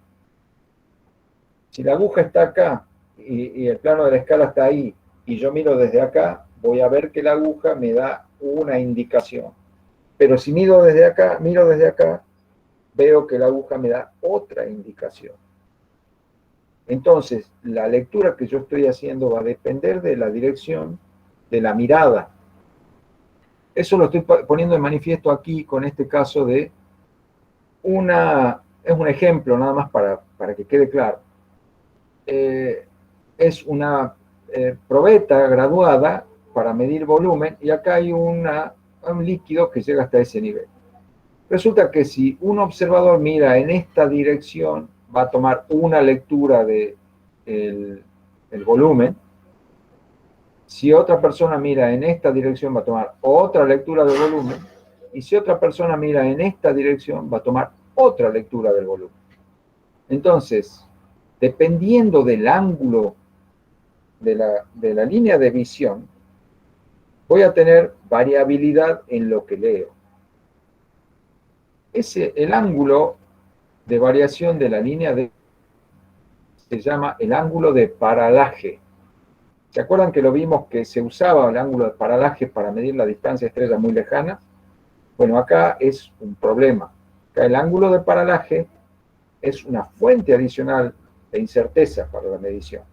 Si la aguja está acá y el plano de la escala está ahí, y yo miro desde acá, voy a ver que la aguja me da una indicación. Pero si miro desde acá, veo que la aguja me da otra indicación. Entonces, la lectura que yo estoy haciendo va a depender de la dirección de la mirada. Eso lo estoy poniendo de manifiesto aquí con este caso de es un ejemplo nada más para que quede claro. Es una probeta graduada para medir volumen y acá hay un líquido que llega hasta ese nivel. Resulta que si un observador mira en esta dirección, va a tomar una lectura del volumen. Si otra persona mira en esta dirección, va a tomar otra lectura del volumen. Y si otra persona mira en esta dirección, va a tomar otra lectura del volumen. Entonces, dependiendo del ángulo de la línea de visión, voy a tener variabilidad en lo que leo. El ángulo de variación de la línea se llama el ángulo de paralaje. ¿Se acuerdan que lo vimos que se usaba el ángulo de paralaje para medir la distancia a estrellas muy lejanas? Bueno, acá es un problema. Acá el ángulo de paralaje es una fuente adicional de incerteza para la medición.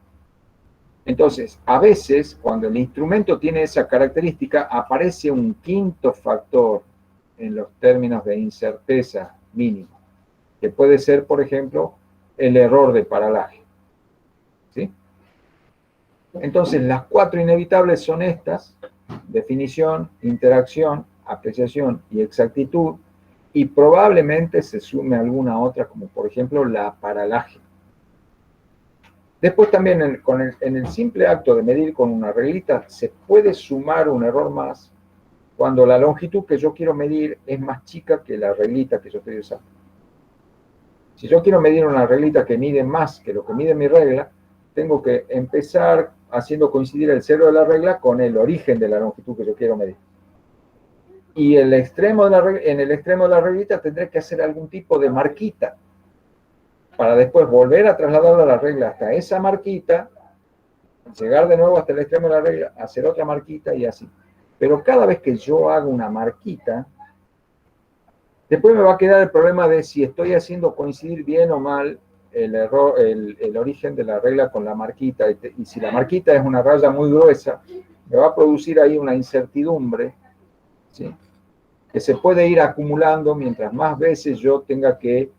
Entonces, a veces, cuando el instrumento tiene esa característica, aparece un quinto factor en los términos de incerteza mínimo, que puede ser, por ejemplo, el error de paralaje. ¿Sí? Entonces, las cuatro inevitables son estas: definición, interacción, apreciación y exactitud, y probablemente se sume alguna otra, como por ejemplo la paralaje. Después también en el simple acto de medir con una reglita se puede sumar un error más cuando la longitud que yo quiero medir es más chica que la reglita que yo estoy usando. Si yo quiero medir una reglita que mide más que lo que mide mi regla, tengo que empezar haciendo coincidir el cero de la regla con el origen de la longitud que yo quiero medir. Y en el extremo de la reglita tendré que hacer algún tipo de marquita para después volver a trasladar la regla hasta esa marquita, llegar de nuevo hasta el extremo de la regla, hacer otra marquita y así. Pero cada vez que yo hago una marquita, después me va a quedar el problema de si estoy haciendo coincidir bien o mal el origen de la regla con la marquita. Y si la marquita es una raya muy gruesa, me va a producir ahí una incertidumbre, ¿sí?, que se puede ir acumulando mientras más veces yo tenga que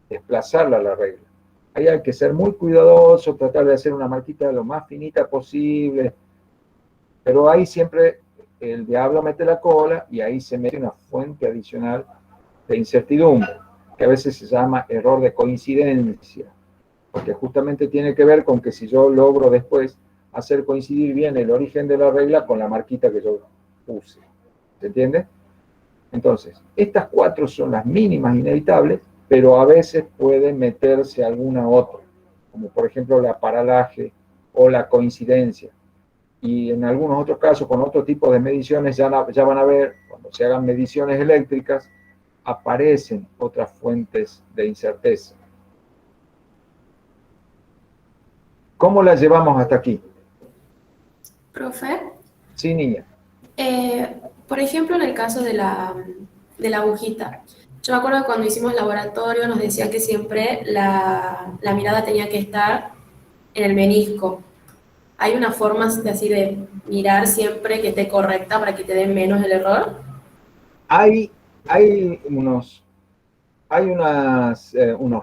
desplazarla a la regla. Ahí hay que ser muy cuidadoso, tratar de hacer una marquita lo más finita posible, pero ahí siempre el diablo mete la cola y ahí se mete una fuente adicional de incertidumbre, que a veces se llama error de coincidencia, porque justamente tiene que ver con que si yo logro después hacer coincidir bien el origen de la regla con la marquita que yo puse. ¿Se entiende? Entonces, estas cuatro son las mínimas inevitables, pero a veces puede meterse alguna otra, como por ejemplo la paralaje o la coincidencia. Y en algunos otros casos, con otro tipo de mediciones, ya van a ver, cuando se hagan mediciones eléctricas, aparecen otras fuentes de incerteza. ¿Cómo las llevamos hasta aquí? Profe, Sí, niña. por ejemplo, en el caso de la agujita, yo me acuerdo que cuando hicimos laboratorio nos decía que siempre la mirada tenía que estar en el menisco. ¿Hay una forma así de mirar siempre que esté correcta para que te den menos el error? Hay unos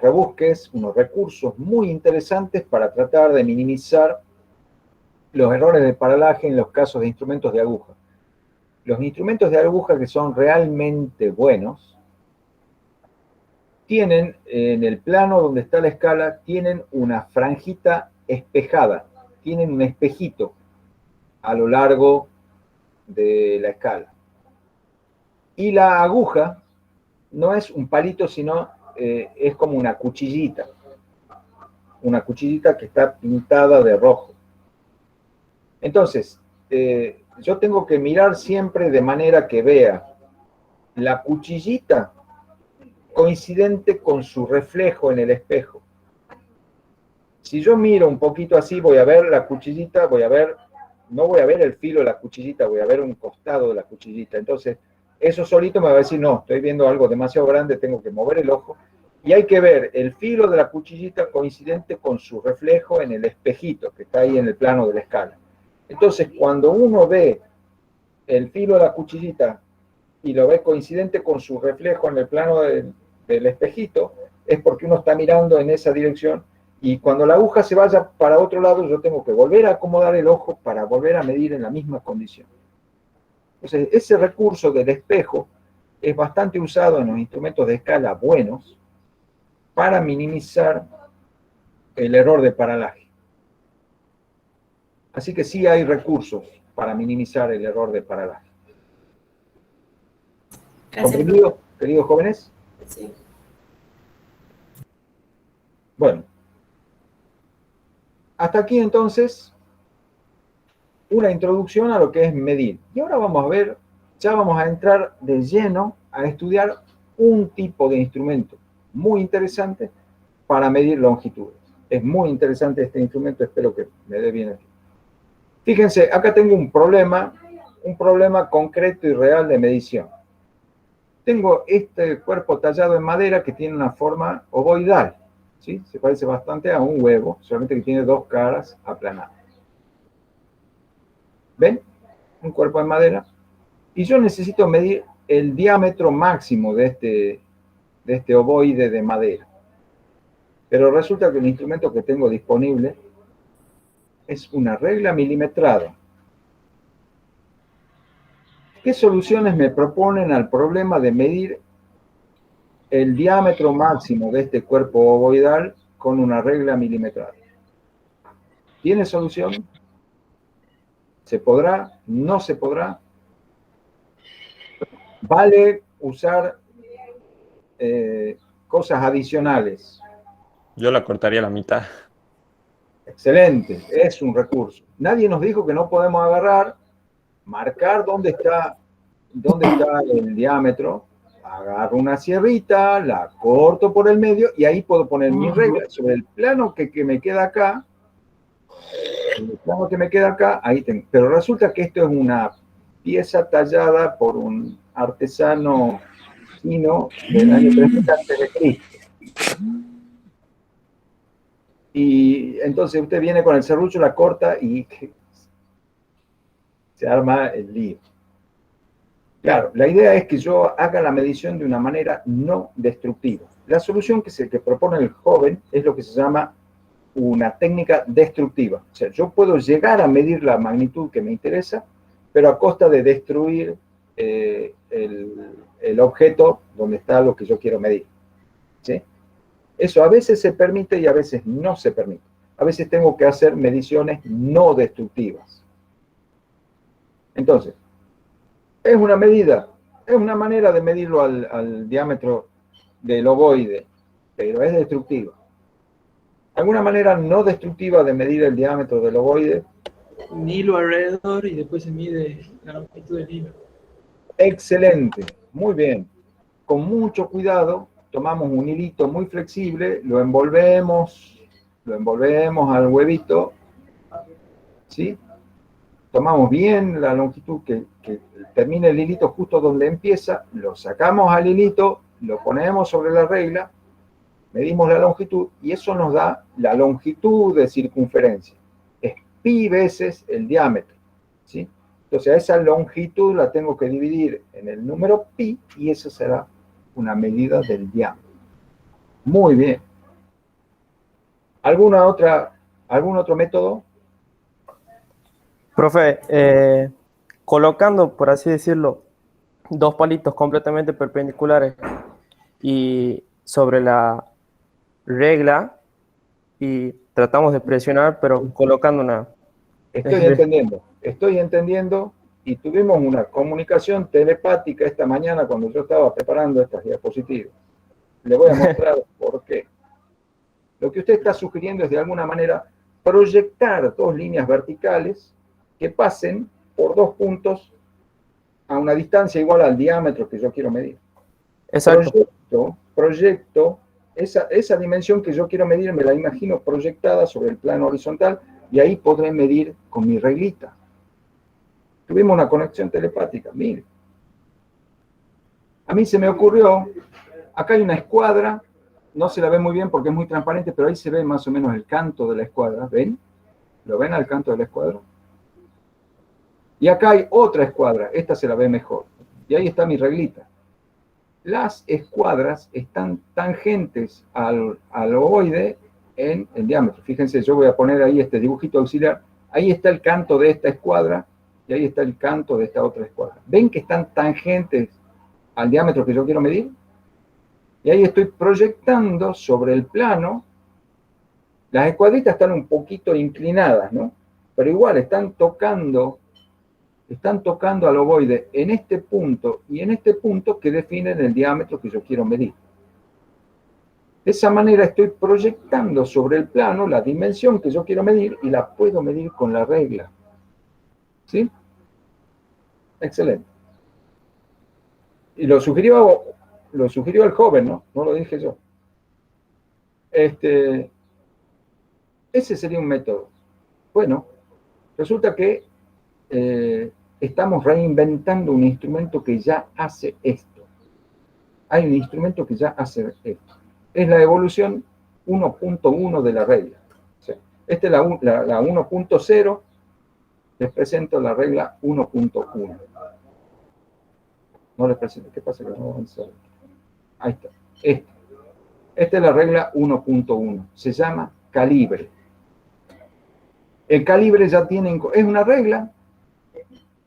rebusques, unos recursos muy interesantes para tratar de minimizar los errores de paralaje en los casos de instrumentos de aguja. Los instrumentos de aguja que son realmente buenos tienen, en el plano donde está la escala, tienen una franjita espejada, tienen un espejito a lo largo de la escala. Y la aguja no es un palito, sino es como una cuchillita. una cuchillita que está pintada de rojo. Entonces, yo tengo que mirar siempre de manera que vea la cuchillita coincidente con su reflejo en el espejo. Si yo miro un poquito así, voy a ver la cuchillita, no voy a ver el filo de la cuchillita, voy a ver un costado de la cuchillita. Entonces, eso solito me va a decir, no, estoy viendo algo demasiado grande, tengo que mover el ojo. Y hay que ver el filo de la cuchillita coincidente con su reflejo en el espejito que está ahí en el plano de la escala. Entonces, cuando uno ve el filo de la cuchillita y lo ve coincidente con su reflejo en el plano del espejito, es porque uno está mirando en esa dirección, y cuando la aguja se vaya para otro lado, yo tengo que volver a acomodar el ojo para volver a medir en la misma condición. Entonces, ese recurso del espejo es bastante usado en los instrumentos de escala buenos para minimizar el error de paralaje. Así que sí hay recursos para minimizar el error de paralaje. ¿Comprendido, queridos jóvenes? Sí. Bueno. Hasta aquí entonces una introducción a lo que es medir. Y ahora vamos a ver, ya vamos a entrar de lleno a estudiar un tipo de instrumento muy interesante para medir longitudes. Es muy interesante este instrumento, espero que me dé bien aquí. Fíjense, acá tengo un problema concreto y real de medición. Tengo este cuerpo tallado en madera que tiene una forma ovoidal. ¿Sí? Se parece bastante a un huevo, solamente que tiene dos caras aplanadas. ¿Ven? Un cuerpo de madera. Y yo necesito medir el diámetro máximo de este ovoide de madera. Pero resulta que el instrumento que tengo disponible es una regla milimetrada. ¿Qué soluciones me proponen al problema de medir el diámetro máximo de este cuerpo ovoidal con una regla milimetrada? ¿Tiene solución? ¿Se podrá? ¿No se podrá? ¿Vale usar cosas adicionales? Yo la cortaría a la mitad. Excelente, es un recurso. Nadie nos dijo que no podemos agarrar, marcar dónde está el diámetro. Agarro una sierrita, la corto por el medio y ahí puedo poner mi regla sobre el plano que me queda acá. El plano que me queda acá, ahí tengo. Pero resulta que esto es una pieza tallada por un artesano chino del año 3000 a.C. Y entonces usted viene con el serrucho, la corta y se arma el lío. Claro, la idea es que yo haga la medición de una manera no destructiva. La solución que propone el joven es lo que se llama una técnica destructiva. O sea, yo puedo llegar a medir la magnitud que me interesa, pero a costa de destruir el objeto donde está lo que yo quiero medir. ¿Sí? Eso a veces se permite y a veces no se permite. A veces tengo que hacer mediciones no destructivas. Entonces, es una medida, es una manera de medirlo al diámetro del ovoide, pero es destructiva. ¿Alguna manera no destructiva de medir el diámetro del ovoide? Un hilo alrededor y después se mide la longitud del hilo. Excelente, muy bien. Con mucho cuidado, tomamos un hilito muy flexible, lo envolvemos al huevito, ¿sí? Tomamos bien la longitud que termine el hilito justo donde empieza, lo sacamos al hilito, lo ponemos sobre la regla, medimos la longitud y eso nos da la longitud de circunferencia. Es pi veces el diámetro, ¿sí? Entonces a esa longitud la tengo que dividir en el número pi y eso será una medida del diámetro. Muy bien. ¿Algún otro método? Profe, colocando, por así decirlo, dos palitos completamente perpendiculares y sobre la regla y tratamos de presionar, pero colocando una... Estoy entendiendo y tuvimos una comunicación telepática esta mañana cuando yo estaba preparando estas diapositivas. Le voy a mostrar por qué. Lo que usted está sugiriendo es de alguna manera proyectar dos líneas verticales que pasen por dos puntos a una distancia igual al diámetro que yo quiero medir. Exacto. Proyecto esa dimensión que yo quiero medir, me la imagino proyectada sobre el plano horizontal y ahí podré medir con mi reglita. Tuvimos una conexión telepática, mire. A mí se me ocurrió, acá hay una escuadra, no se la ve muy bien porque es muy transparente, pero ahí se ve más o menos el canto de la escuadra, ¿ven? ¿Lo ven al canto de la escuadra? Y acá hay otra escuadra, esta se la ve mejor. Y ahí está mi reglita. Las escuadras están tangentes al ovoide en el diámetro. Fíjense, yo voy a poner ahí este dibujito auxiliar. Ahí está el canto de esta escuadra y ahí está el canto de esta otra escuadra. ¿Ven que están tangentes al diámetro que yo quiero medir? Y ahí estoy proyectando sobre el plano. Las escuadritas están un poquito inclinadas, ¿no? Pero igual están tocando al ovoide en este punto y en este punto que definen el diámetro que yo quiero medir. De esa manera estoy proyectando sobre el plano la dimensión que yo quiero medir y la puedo medir con la regla. ¿Sí? Excelente. Y lo sugirió el joven, ¿no? No lo dije yo. Ese sería un método. Bueno, resulta que estamos reinventando un instrumento que ya hace esto. Hay un instrumento que ya hace esto. Es la evolución 1.1 de la regla. O sea, esta es la 1.0. Les presento la regla 1.1. No les presento. ¿Qué pasa? Que no avanza. Ahí está. Esta es la regla 1.1. Se llama calibre. El calibre ya tiene... Es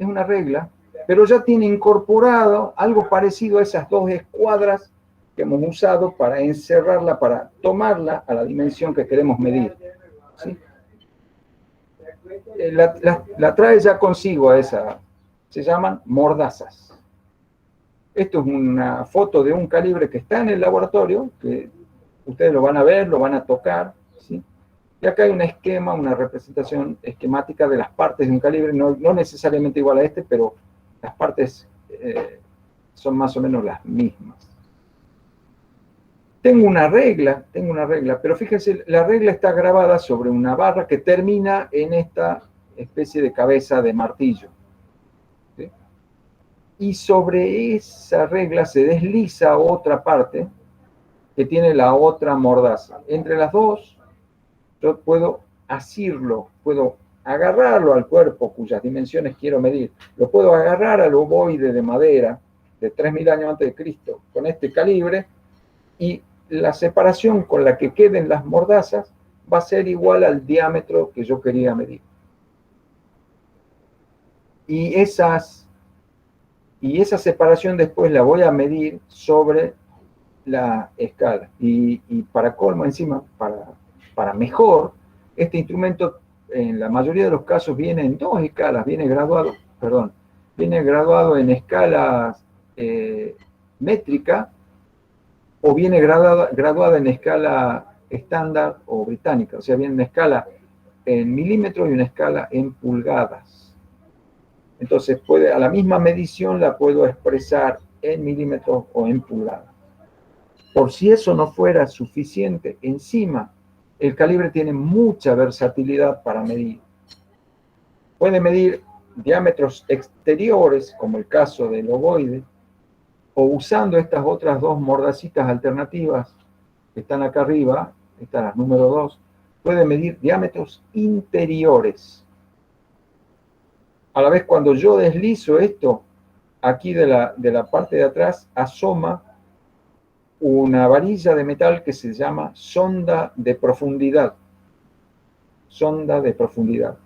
una regla, pero ya tiene incorporado algo parecido a esas dos escuadras que hemos usado para encerrarla, para tomarla a la dimensión que queremos medir. ¿Sí? La trae ya consigo a esa, se llaman mordazas. Esto es una foto de un calibre que está en el laboratorio, que ustedes lo van a ver, lo van a tocar, ¿sí? Y acá hay un esquema, una representación esquemática de las partes de un calibre, no necesariamente igual a este, pero las partes son más o menos las mismas. Tengo una regla, pero fíjense, la regla está grabada sobre una barra que termina en esta especie de cabeza de martillo. ¿Sí? Y sobre esa regla se desliza otra parte que tiene la otra mordaza. Entre las dos, yo puedo asirlo, puedo agarrarlo al cuerpo cuyas dimensiones quiero medir. Lo puedo agarrar al ovoide de madera de 3000 años antes de Cristo con este calibre y la separación con la que queden las mordazas va a ser igual al diámetro que yo quería medir. Y esa separación después la voy a medir sobre la escala. Y para colmo encima, para mejor, este instrumento en la mayoría de los casos viene en dos escalas, viene graduado en escalas métrica o viene graduada en escala estándar o británica, o sea, viene en escala en milímetros y una escala en pulgadas. Entonces, a la misma medición la puedo expresar en milímetros o en pulgadas. Por si eso no fuera suficiente, encima, el calibre tiene mucha versatilidad para medir. Puede medir diámetros exteriores, como el caso del ovoide, o usando estas otras dos mordacitas alternativas que están acá arriba, esta es la número 2, puede medir diámetros interiores. A la vez, cuando yo deslizo esto, aquí de la parte de atrás asoma una varilla de metal que se llama sonda de profundidad. Sonda de profundidad.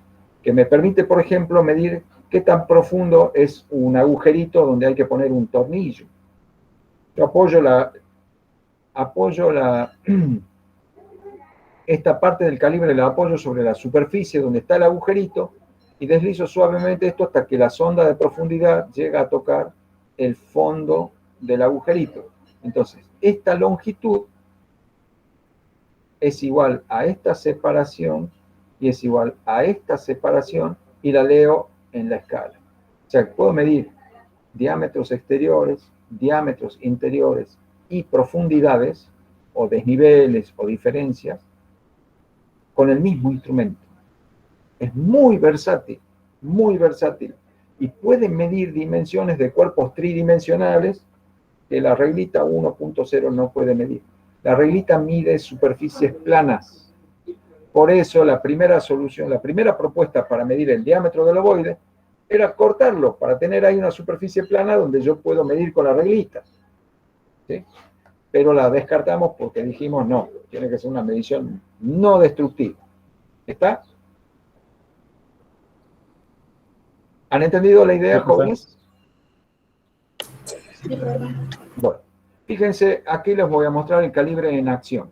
Que me permite, por ejemplo, medir qué tan profundo es un agujerito donde hay que poner un tornillo. Yo esta parte del calibre la apoyo sobre la superficie donde está el agujerito y deslizo suavemente esto hasta que la sonda de profundidad llega a tocar el fondo del agujerito. Entonces, esta longitud es igual a esta separación y es igual a esta separación y la leo en la escala. O sea, puedo medir diámetros exteriores, diámetros interiores y profundidades o desniveles o diferencias con el mismo instrumento. Es muy versátil y puede medir dimensiones de cuerpos tridimensionales que la reglita 1.0 no puede medir. La reglita mide superficies planas. Por eso la primera solución, la primera propuesta para medir el diámetro del ovoide era cortarlo para tener ahí una superficie plana donde yo puedo medir con la reglita. ¿Sí? Pero la descartamos porque dijimos no, tiene que ser una medición no destructiva. ¿Está? ¿Han entendido la idea, jóvenes? Bueno, fíjense, aquí les voy a mostrar el calibre en acción.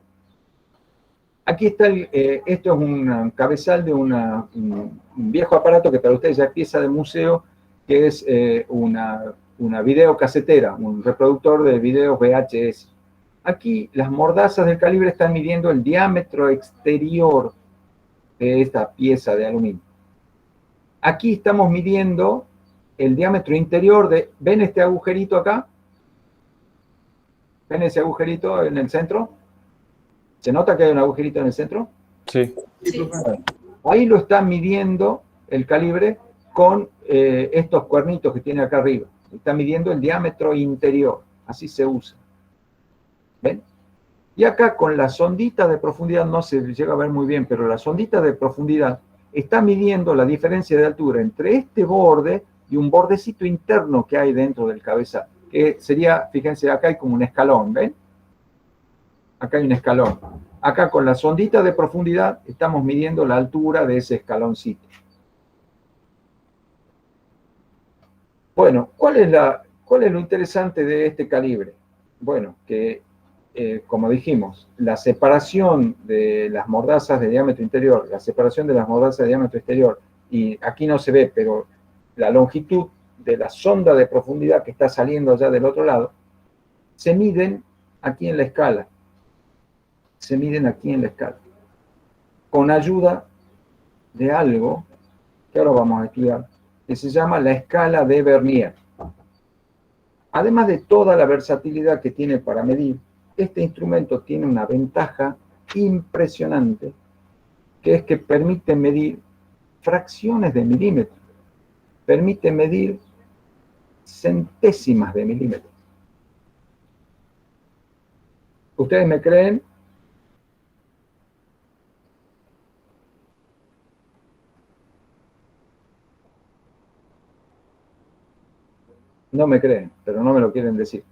Aquí está, esto es un cabezal de un viejo aparato que para ustedes ya es pieza de museo, que es una videocasetera, un reproductor de videos VHS. Aquí las mordazas del calibre están midiendo el diámetro exterior de esta pieza de aluminio. Aquí estamos midiendo el diámetro interior de... ¿Ven este agujerito acá? ¿Ven ese agujerito en el centro? ¿Se nota que hay un agujerito en el centro? Sí. Bueno, ahí lo está midiendo el calibre con estos cuernitos que tiene acá arriba. Está midiendo el diámetro interior. Así se usa. ¿Ven? Y acá con la sondita de profundidad, no se llega a ver muy bien, pero la sondita de profundidad está midiendo la diferencia de altura entre este borde y un bordecito interno que hay dentro del cabezal, que sería, fíjense, acá hay como un escalón, ¿ven? Acá hay un escalón. Acá con la sondita de profundidad estamos midiendo la altura de ese escaloncito. Bueno, ¿cuál es lo interesante de este calibre? Bueno, que como dijimos, la separación de las mordazas de diámetro interior, la separación de las mordazas de diámetro exterior, y aquí no se ve, pero la longitud de la sonda de profundidad que está saliendo allá del otro lado, se miden aquí en la escala. Se miden aquí en la escala. Con ayuda de algo que ahora vamos a estudiar, que se llama la escala de Vernier. Además de toda la versatilidad que tiene para medir, este instrumento tiene una ventaja impresionante, que es que permite medir fracciones de milímetro, permite medir centésimas de milímetro. ¿Ustedes me creen? No me creen, pero no me lo quieren decir.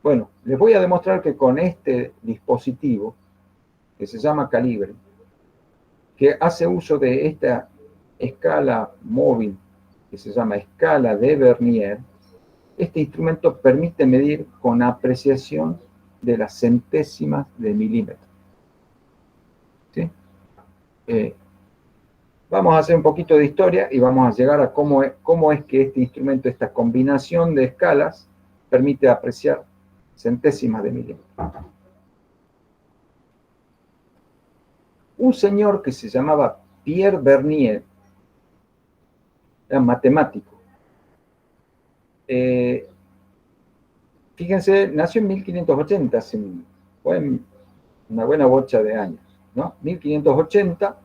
Bueno, les voy a demostrar que con este dispositivo, que se llama calibre, que hace uso de esta escala móvil, que se llama escala de Vernier, este instrumento permite medir con apreciación de las centésimas de milímetro. ¿Sí? Vamos a hacer un poquito de historia y vamos a llegar a cómo es que este instrumento, esta combinación de escalas, permite apreciar centésimas de milímetro. Un señor que se llamaba Pierre Vernier, era matemático. Fíjense, nació en 1580, fue una buena bocha de años, ¿no? 1580,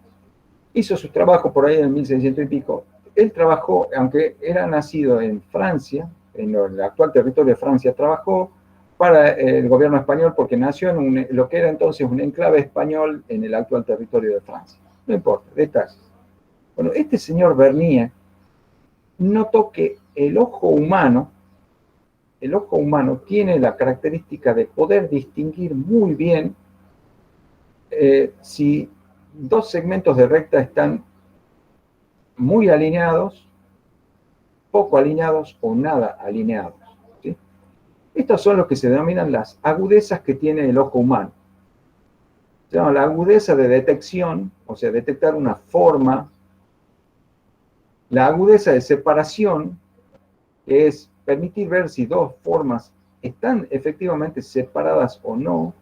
hizo su trabajo por ahí en 1600 y pico. Él trabajó, aunque era nacido en Francia, en el actual territorio de Francia, trabajó para el gobierno español porque nació en lo que era entonces un enclave español en el actual territorio de Francia. No importa, detalles. Bueno, este señor Vernier notó que el ojo humano tiene la característica de poder distinguir muy bien si dos segmentos de recta están muy alineados, poco alineados o nada alineados. ¿Sí? Estos son los que se denominan las agudezas que tiene el ojo humano. Se llama la agudeza de detección, o sea, detectar una forma. La agudeza de separación, que es permitir ver si dos formas están efectivamente separadas o no.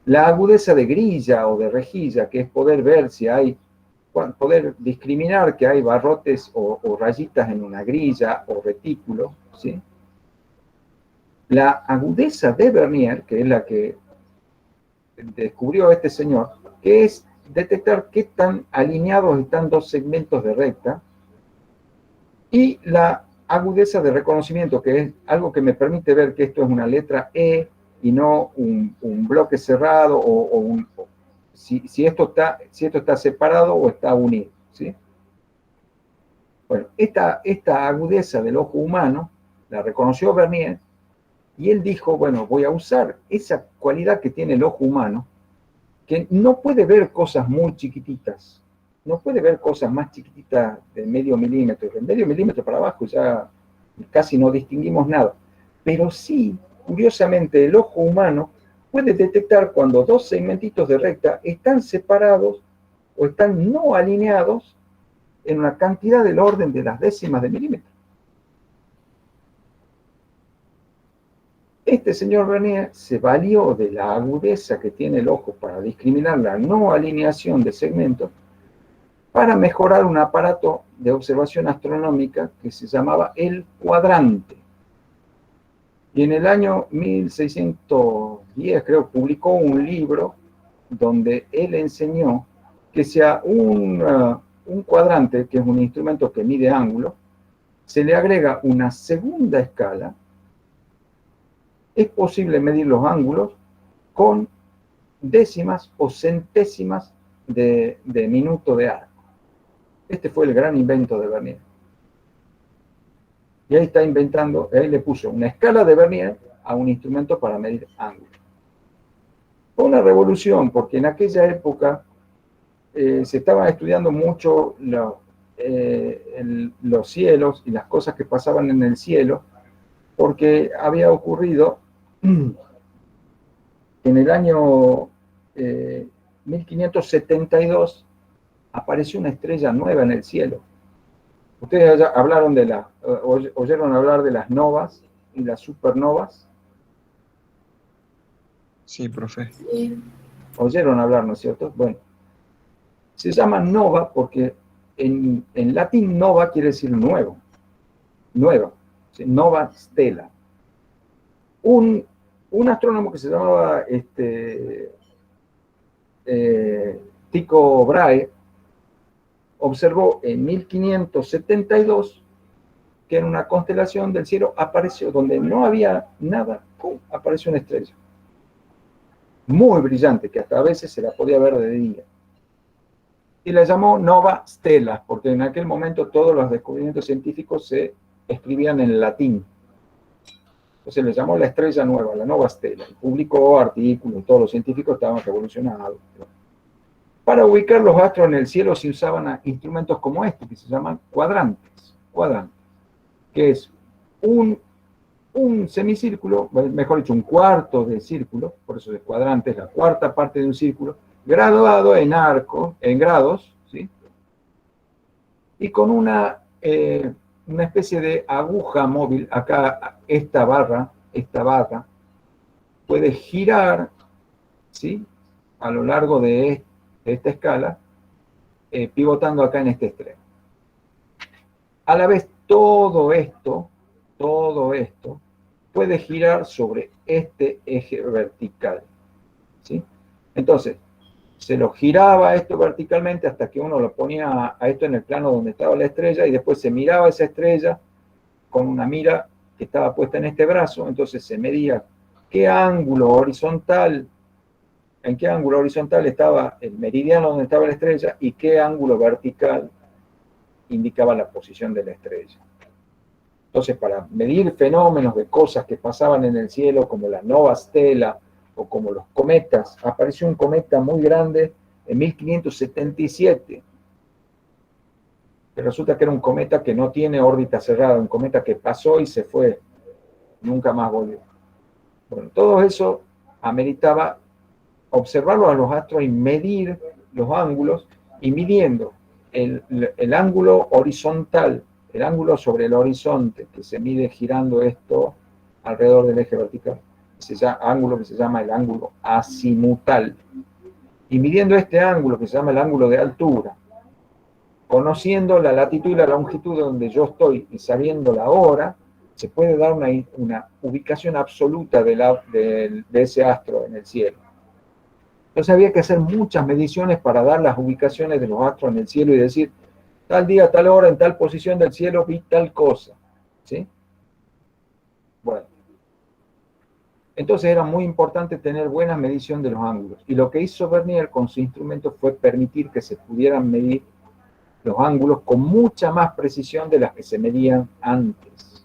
La agudeza de grilla o de rejilla, que es poder ver si hay, poder discriminar que hay barrotes o rayitas en una grilla o retículo, ¿sí? La agudeza de Vernier, que es la que descubrió este señor, que es detectar qué tan alineados están dos segmentos de recta, y la agudeza de reconocimiento, que es algo que me permite ver que esto es una letra E y no un bloque cerrado si esto está separado o está unido, ¿sí? Bueno, esta agudeza del ojo humano la reconoció Vernier y él dijo, bueno, voy a usar esa cualidad que tiene el ojo humano, que no puede ver cosas muy chiquititas, no puede ver cosas más chiquititas de medio milímetro. De medio milímetro para abajo ya casi no distinguimos nada. Pero sí, curiosamente, el ojo humano puede detectar cuando dos segmentitos de recta están separados o están no alineados en una cantidad del orden de las décimas de milímetro. Este señor Vernier se valió de la agudeza que tiene el ojo para discriminar la no alineación de segmentos para mejorar un aparato de observación astronómica que se llamaba el cuadrante. Y en el año 1610, creo, publicó un libro donde él enseñó que sea un cuadrante, que es un instrumento que mide ángulos, se le agrega una segunda escala. Es posible medir los ángulos con décimas o centésimas de minuto de arco. Este fue el gran invento de Vernier. Y ahí está inventando, ahí le puso una escala de Vernier a un instrumento para medir ángulos. Fue una revolución, porque en aquella época se estaban estudiando mucho los cielos y las cosas que pasaban en el cielo, porque había ocurrido en el año 1572, apareció una estrella nueva en el cielo. Ustedes ya hablaron oyeron hablar de las novas y las supernovas. Sí, profe. Sí. Oyeron hablar, ¿no es cierto? Bueno, se llama nova porque en latín nova quiere decir nuevo, nueva, ¿sí? Nova stella. Un astrónomo que se llamaba Tycho Brahe observó en 1572 que en una constelación del cielo apareció, donde no había nada, ¡pum!, apareció una estrella muy brillante, que hasta a veces se la podía ver de día. Y la llamó Nova Stella, porque en aquel momento todos los descubrimientos científicos se escribían en latín. Entonces le llamó la estrella nueva, la Nova Stella. Y publicó artículos, todos los científicos estaban revolucionados. Para ubicar los astros en el cielo se usaban instrumentos como este, que se llaman cuadrantes. Cuadrantes, que es un semicírculo, mejor dicho, un cuarto de círculo, por eso es cuadrante, es la cuarta parte de un círculo, graduado en arco, en grados, ¿sí? Y con una especie de aguja móvil. Acá esta barra puede girar, ¿sí?, a lo largo de esta escala, pivotando acá en este extremo. A la vez, todo esto puede girar sobre este eje vertical, ¿sí? Entonces, se lo giraba esto verticalmente hasta que uno lo ponía a esto en el plano donde estaba la estrella, y después se miraba esa estrella con una mira que estaba puesta en este brazo. Entonces se medía qué ángulo horizontal, en qué ángulo horizontal estaba el meridiano donde estaba la estrella y qué ángulo vertical indicaba la posición de la estrella. Entonces, para medir fenómenos de cosas que pasaban en el cielo, como la Nova Stella o como los cometas, apareció un cometa muy grande en 1577. Pero resulta que era un cometa que no tiene órbita cerrada, un cometa que pasó y se fue, nunca más volvió. Bueno, todo eso ameritaba observarlo a los astros y medir los ángulos, y midiendo el ángulo horizontal, el ángulo sobre el horizonte, que se mide girando esto alrededor del eje vertical, ángulo que se llama el ángulo azimutal. Y midiendo este ángulo que se llama el ángulo de altura, conociendo la latitud y la longitud donde yo estoy y sabiendo la hora, se puede dar una ubicación absoluta de ese astro en el cielo. Entonces había que hacer muchas mediciones para dar las ubicaciones de los astros en el cielo y decir, tal día, tal hora, en tal posición del cielo vi tal cosa. ¿Sí? Bueno. Entonces era muy importante tener buena medición de los ángulos. Y lo que hizo Vernier con su instrumento fue permitir que se pudieran medir los ángulos con mucha más precisión de las que se medían antes.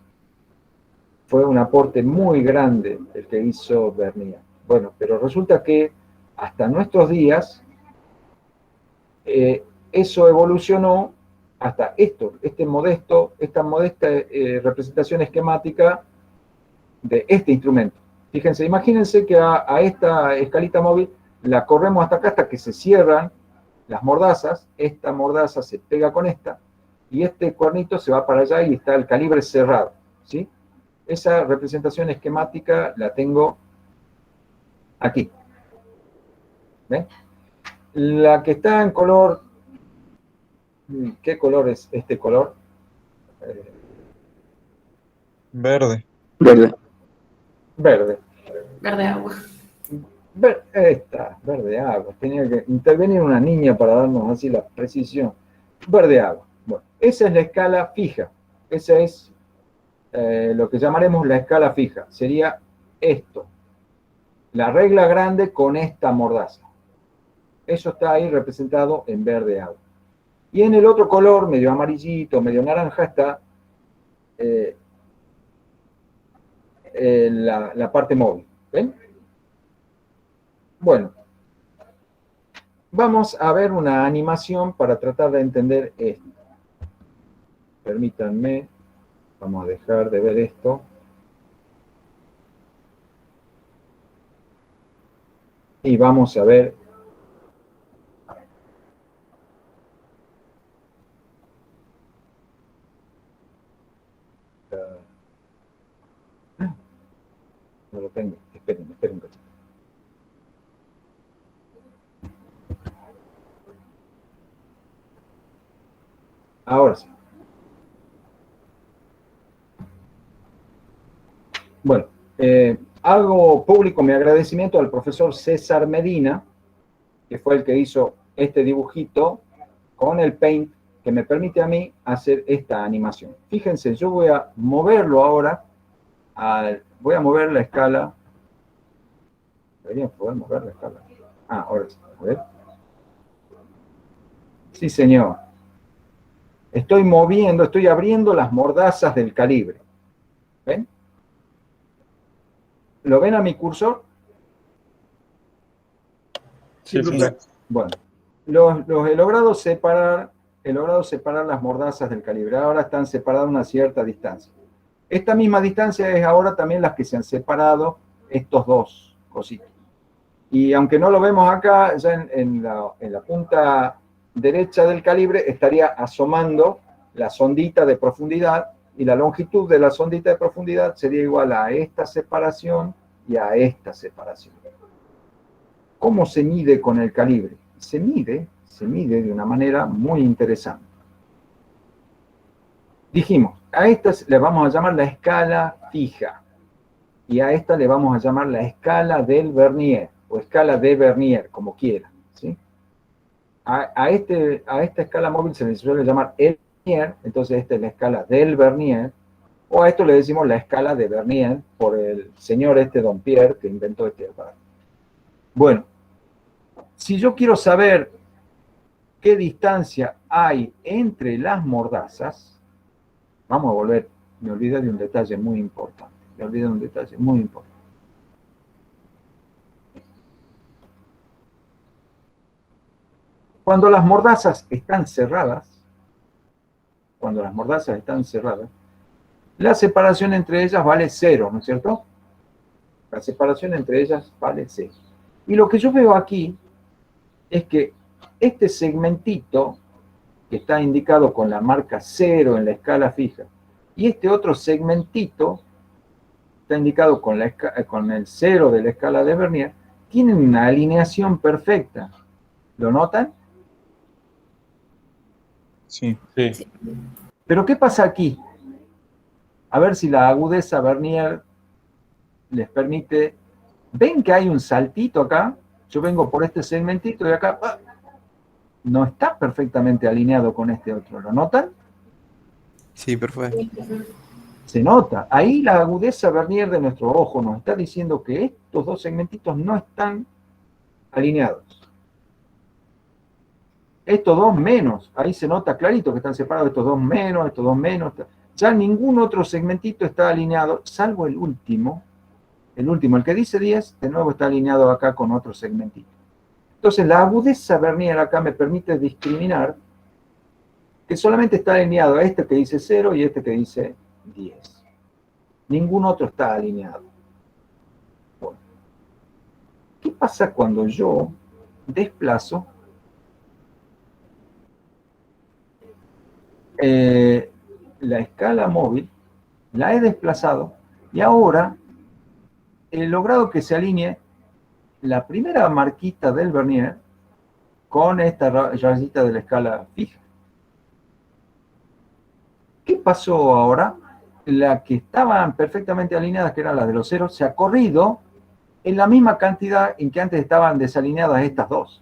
Fue un aporte muy grande el que hizo Vernier. Bueno, pero resulta que hasta nuestros días eso evolucionó hasta esta modesta representación esquemática de este instrumento. Fíjense, imagínense que a esta escalita móvil la corremos hasta acá, hasta que se cierran las mordazas, esta mordaza se pega con esta, y este cuernito se va para allá y está el calibre cerrado, ¿sí? Esa representación esquemática la tengo aquí. ¿Ven? La que está en color, ¿qué color es este color? Verde. Verde. Verde. Verde agua. Verde agua. Tenía que intervenir una niña para darnos así la precisión. Verde agua. Bueno, esa es la escala fija. Esa es lo que llamaremos la escala fija. Sería esto. La regla grande con esta mordaza. Eso está ahí representado en verde agua. Y en el otro color, medio amarillito, medio naranja, está la parte móvil. ¿Ven? Bueno, vamos a ver una animación para tratar de entender esto. Permítanme, vamos a dejar de ver esto. Y vamos a ver no lo tengo, esperen un cachito. Ahora sí. Bueno, hago público mi agradecimiento al profesor César Medina, que fue el que hizo este dibujito con el Paint, que me permite a mí hacer esta animación. Fíjense, yo voy a moverlo ahora, voy a mover la escala. Debería poder mover la escala. Ahora sí, a ver. Sí, señor. Estoy moviendo, estoy abriendo las mordazas del calibre. ¿Ven? ¿Lo ven a mi cursor? Sí, profe. Bueno, he logrado separar las mordazas del calibre. Ahora están separadas a una cierta distancia. Esta misma distancia es ahora también las que se han separado estos dos cositos. Y aunque no lo vemos acá, ya en la punta derecha del calibre estaría asomando la sondita de profundidad, y la longitud de la sondita de profundidad sería igual a esta separación y a esta separación. ¿Cómo se mide con el calibre? Se mide de una manera muy interesante. Dijimos, a esta le vamos a llamar la escala fija, y a esta le vamos a llamar la escala del Vernier, o escala de Vernier, como quiera, ¿sí? A esta escala móvil se le suele llamar el Vernier, entonces esta es la escala del Vernier, o a esto le decimos la escala de Vernier, por el señor Don Pierre, que inventó este aparato. Bueno, si yo quiero saber qué distancia hay entre las mordazas, vamos a volver, me olvidé de un detalle muy importante, Cuando las mordazas están cerradas, la separación entre ellas vale 0, ¿no es cierto? La separación entre ellas vale 0. Y lo que yo veo aquí es que este segmentito, que está indicado con la marca 0 en la escala fija, y este otro segmentito, está indicado con el 0 de la escala de Vernier, tienen una alineación perfecta. ¿Lo notan? Sí. Sí. Pero ¿qué pasa aquí? A ver si la agudeza Vernier les permite... ¿Ven que hay un saltito acá? Yo vengo por este segmentito y acá no está perfectamente alineado con este otro. ¿Lo notan? Sí, perfecto. Se nota. Ahí la agudeza Vernier de nuestro ojo nos está diciendo que estos dos segmentitos no están alineados. Estos dos menos, ahí se nota clarito que están separados estos dos menos, estos dos menos. Ya ningún otro segmentito está alineado, salvo el último. El último, el que dice 10, de nuevo está alineado acá con otro segmentito. Entonces, la agudeza Vernier acá me permite discriminar que solamente está alineado a este que dice 0 y este que dice 10. Ningún otro está alineado. Bueno, ¿qué pasa cuando yo desplazo la escala móvil? La he desplazado y ahora he logrado que se alinee la primera marquita del Vernier con esta rayita de la escala fija. ¿Qué pasó ahora? La que estaban perfectamente alineadas, que eran las de los ceros, se ha corrido en la misma cantidad en que antes estaban desalineadas estas dos.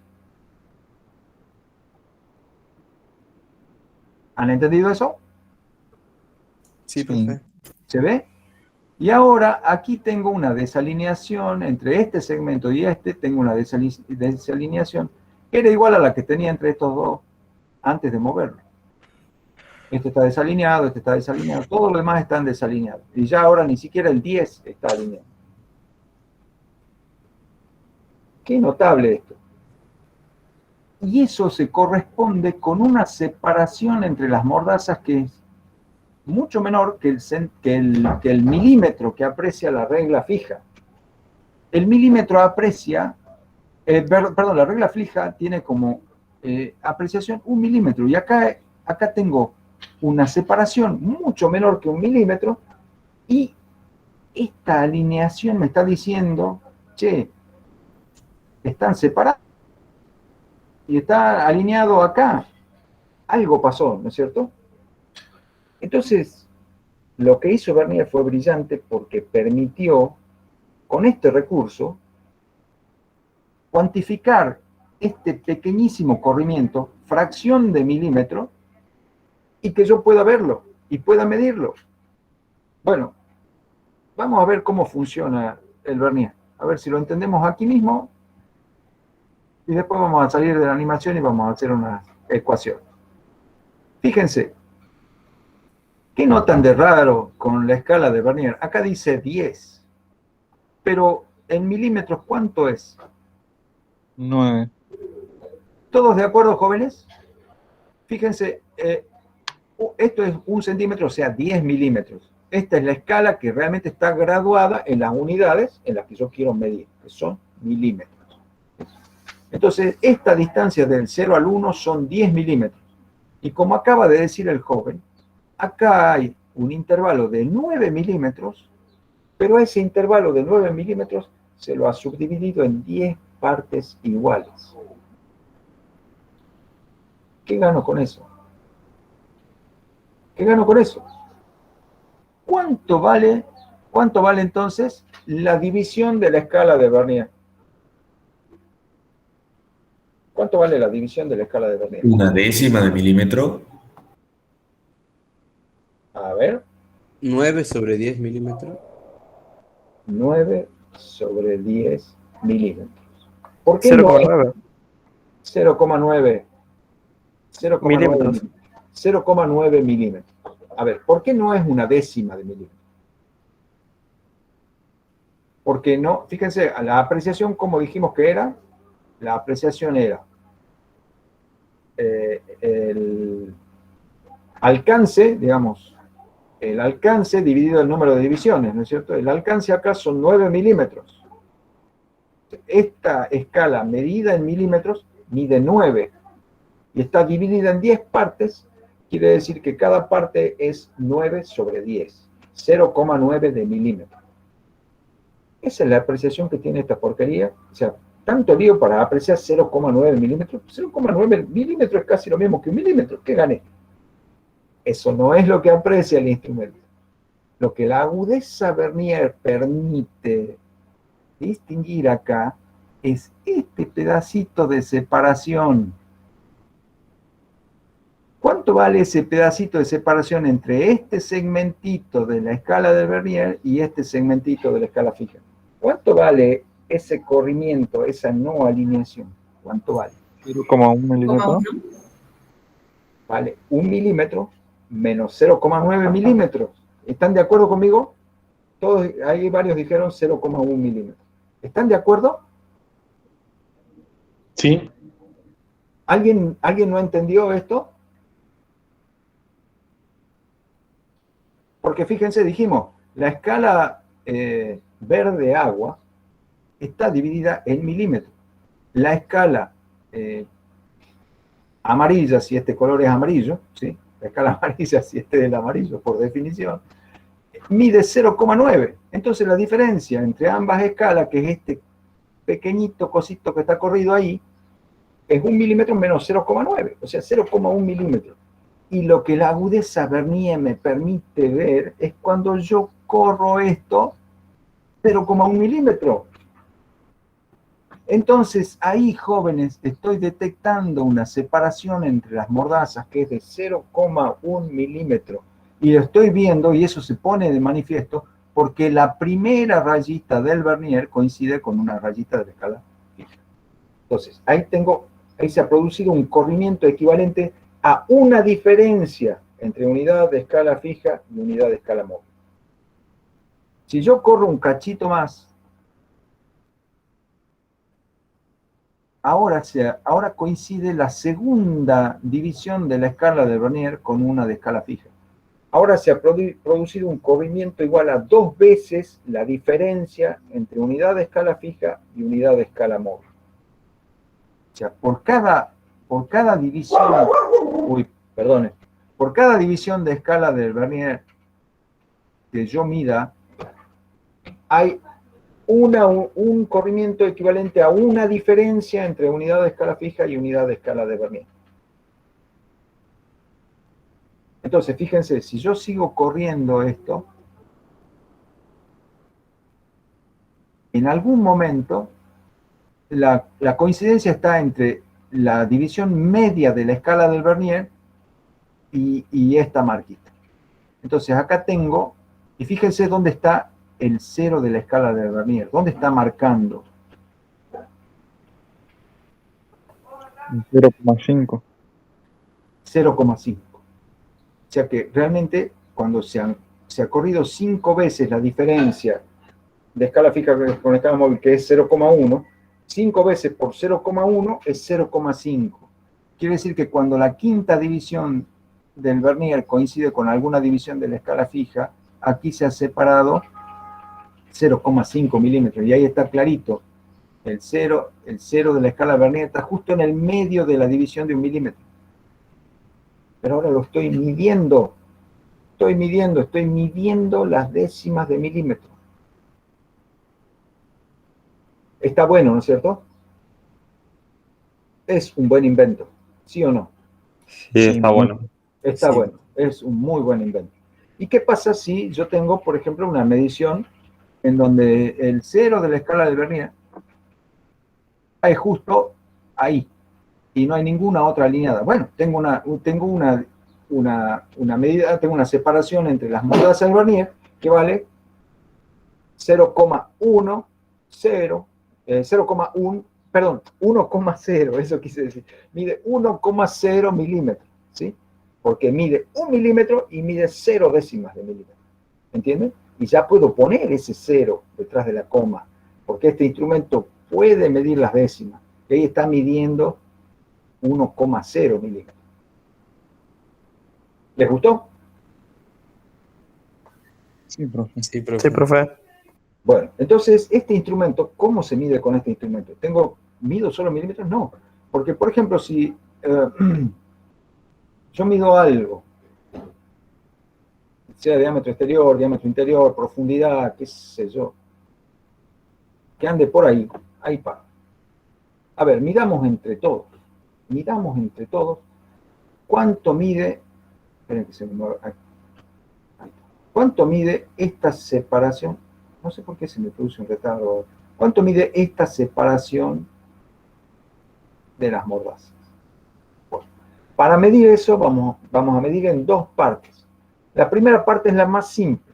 ¿Han entendido eso? Sí, perfecto. ¿Se ve? Y ahora aquí tengo una desalineación entre este segmento y este, tengo una desalineación que era igual a la que tenía entre estos dos antes de moverlo. Este está desalineado, este está desalineado, todos los demás están desalineados. Y ya ahora ni siquiera el 10 está alineado. Qué notable esto. Y eso se corresponde con una separación entre las mordazas que es mucho menor que el milímetro que aprecia la regla fija. El milímetro aprecia, perdón, la regla fija tiene como apreciación 1 milímetro. Y acá tengo una separación mucho menor que 1 milímetro. Y esta alineación me está diciendo, che, están separados. Y está alineado acá. Algo pasó, ¿no es cierto? Entonces, lo que hizo Vernier fue brillante porque permitió, con este recurso, cuantificar este pequeñísimo corrimiento, fracción de milímetro, y que yo pueda verlo y pueda medirlo. Bueno, vamos a ver cómo funciona el Vernier. A ver si lo entendemos aquí mismo. Y después vamos a salir de la animación y vamos a hacer una ecuación. Fíjense. ¿Qué notan de raro con la escala de Vernier? Acá dice 10. Pero en milímetros, ¿cuánto es? 9. ¿Todos de acuerdo, jóvenes? Fíjense, esto es 1 centímetro, o sea, 10 milímetros. Esta es la escala que realmente está graduada en las unidades en las que yo quiero medir, que son milímetros. Entonces, esta distancia del 0 al 1 son 10 milímetros. Y como acaba de decir el joven, acá hay un intervalo de 9 milímetros, pero ese intervalo de 9 milímetros se lo ha subdividido en 10 partes iguales. ¿Qué gano con eso? ¿Qué gano con eso? ¿Cuánto vale entonces la división de la escala de Vernier? ¿Cuánto vale la división de la escala de Vernier? 1/10 de milímetro. A ver. 9 sobre 10 milímetros. 9 sobre 10 milímetros. ¿Por qué 0,9. 0,9? 0,9 0,9 milímetros. A ver, ¿por qué no es una décima de milímetro? Porque no, fíjense, la apreciación, como dijimos que era, la apreciación era el alcance, digamos, el alcance dividido el número de divisiones, ¿no es cierto? El alcance acá son 9 milímetros. Esta escala medida en milímetros mide 9 y está dividida en 10 partes, quiere decir que cada parte es 9 sobre 10, 0,9 de milímetro. Esa es la apreciación que tiene esta porquería. O sea, tanto lío para apreciar 0,9 milímetros. 0,9 milímetros es casi lo mismo que 1 milímetro. ¿Qué gané? Eso no es lo que aprecia el instrumento. Lo que la agudeza vernier permite distinguir acá es este pedacito de separación. ¿Cuánto vale ese pedacito de separación entre este segmentito de la escala de Vernier y este segmentito de la escala fija? ¿Cuánto vale ese corrimiento, esa no alineación? ¿Cuánto vale? 0,1 milímetro. Vale 1 milímetro menos 0,9 milímetros. ¿Están de acuerdo conmigo? Todos, ahí varios dijeron 0,1 milímetro. ¿Están de acuerdo? Sí. ¿Alguien no entendió esto? Porque fíjense, dijimos, la escala verde-agua está dividida en milímetros. La escala amarilla, si este color es amarillo, ¿sí? La escala amarilla, si este es el amarillo, por definición, mide 0,9. Entonces la diferencia entre ambas escalas, que es este pequeñito cosito que está corrido ahí, es 1 milímetro menos 0,9, o sea, 0,1 milímetro. Y lo que la agudeza Vernier me permite ver es cuando yo corro esto 0,1 milímetro. Entonces, ahí, jóvenes, estoy detectando una separación entre las mordazas que es de 0,1 milímetro. Y lo estoy viendo, y eso se pone de manifiesto, porque la primera rayita del Vernier coincide con una rayita de la escala fija. Entonces, ahí se ha producido un corrimiento equivalente a una diferencia entre unidad de escala fija y unidad de escala móvil. Si yo corro un cachito más, ahora coincide la segunda división de la escala de Vernier con una de escala fija. Ahora se ha producido un corrimiento igual a 2 veces la diferencia entre unidad de escala fija y unidad de escala móvil. O sea, por cada división, por cada división de escala del Vernier que yo mida, hay un corrimiento equivalente a una diferencia entre unidad de escala fija y unidad de escala de Vernier. Entonces, fíjense, si yo sigo corriendo esto, en algún momento la coincidencia está entre la división media de la escala del Vernier y esta marquita. Entonces, acá tengo, y fíjense dónde está el 0 de la escala del Vernier. ¿Dónde está marcando? 0,5. 0,5. O sea que realmente cuando se ha corrido 5 veces la diferencia de escala fija con escala móvil, que es 0,1, 5 veces por 0,1 es 0,5. Quiere decir que cuando la quinta división del Vernier coincide con alguna división de la escala fija, aquí se ha separado 0,5 milímetros. Y ahí está clarito. El 0 de la escala Vernier está justo en el medio de la división de 1 milímetro. Pero ahora lo estoy midiendo. Estoy midiendo las décimas de milímetro. Está bueno, ¿no es cierto? Es un buen invento, ¿sí o no? Sí, está bueno. Está bueno, es un muy buen invento. ¿Y qué pasa si yo tengo, por ejemplo, una medición en donde el 0 de la escala de Vernier es justo ahí y no hay ninguna otra alineada? Bueno, tengo una medida, tengo una separación entre las mordazas del Vernier que vale 1,0, eso quise decir. Mide 1,0 milímetros, ¿sí? Porque mide 1 milímetro y mide 0 décimas de milímetro. ¿Entienden? Y ya puedo poner ese 0 detrás de la coma, porque este instrumento puede medir las décimas. Y ahí está midiendo 1,0 milímetros. ¿Les gustó? Sí, profe. Sí, profe. Sí, profe. Bueno, entonces, este instrumento, ¿cómo se mide con este instrumento? ¿Mido solo milímetros? No. Porque, por ejemplo, si yo mido algo, sea diámetro exterior, diámetro interior, profundidad, qué sé yo, que ande por ahí, ahí para. A ver, midamos entre todos, cuánto mide, esperen que se me mueva, ahí. ¿Cuánto mide esta separación? No sé por qué se me produce un retardo. ¿Cuánto mide esta separación de las mordazas? Bueno, para medir eso vamos a medir en dos partes. La primera parte es la más simple.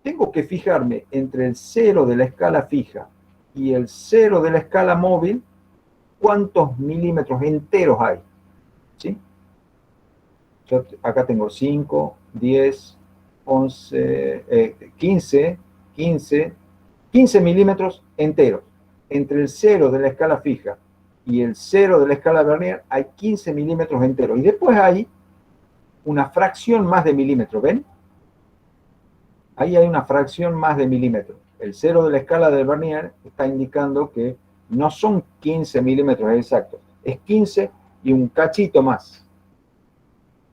Tengo que fijarme entre el 0 de la escala fija y el 0 de la escala móvil cuántos milímetros enteros hay. ¿Sí? Yo acá tengo 5, 10, 11, 15 milímetros enteros. Entre el 0 de la escala fija y el 0 de la escala Vernier hay 15 milímetros enteros. Y después hay una fracción más de milímetro, ¿ven? Ahí hay una fracción más de milímetro. El 0 de la escala del Vernier está indicando que no son 15 milímetros exactos, es 15 y un cachito más.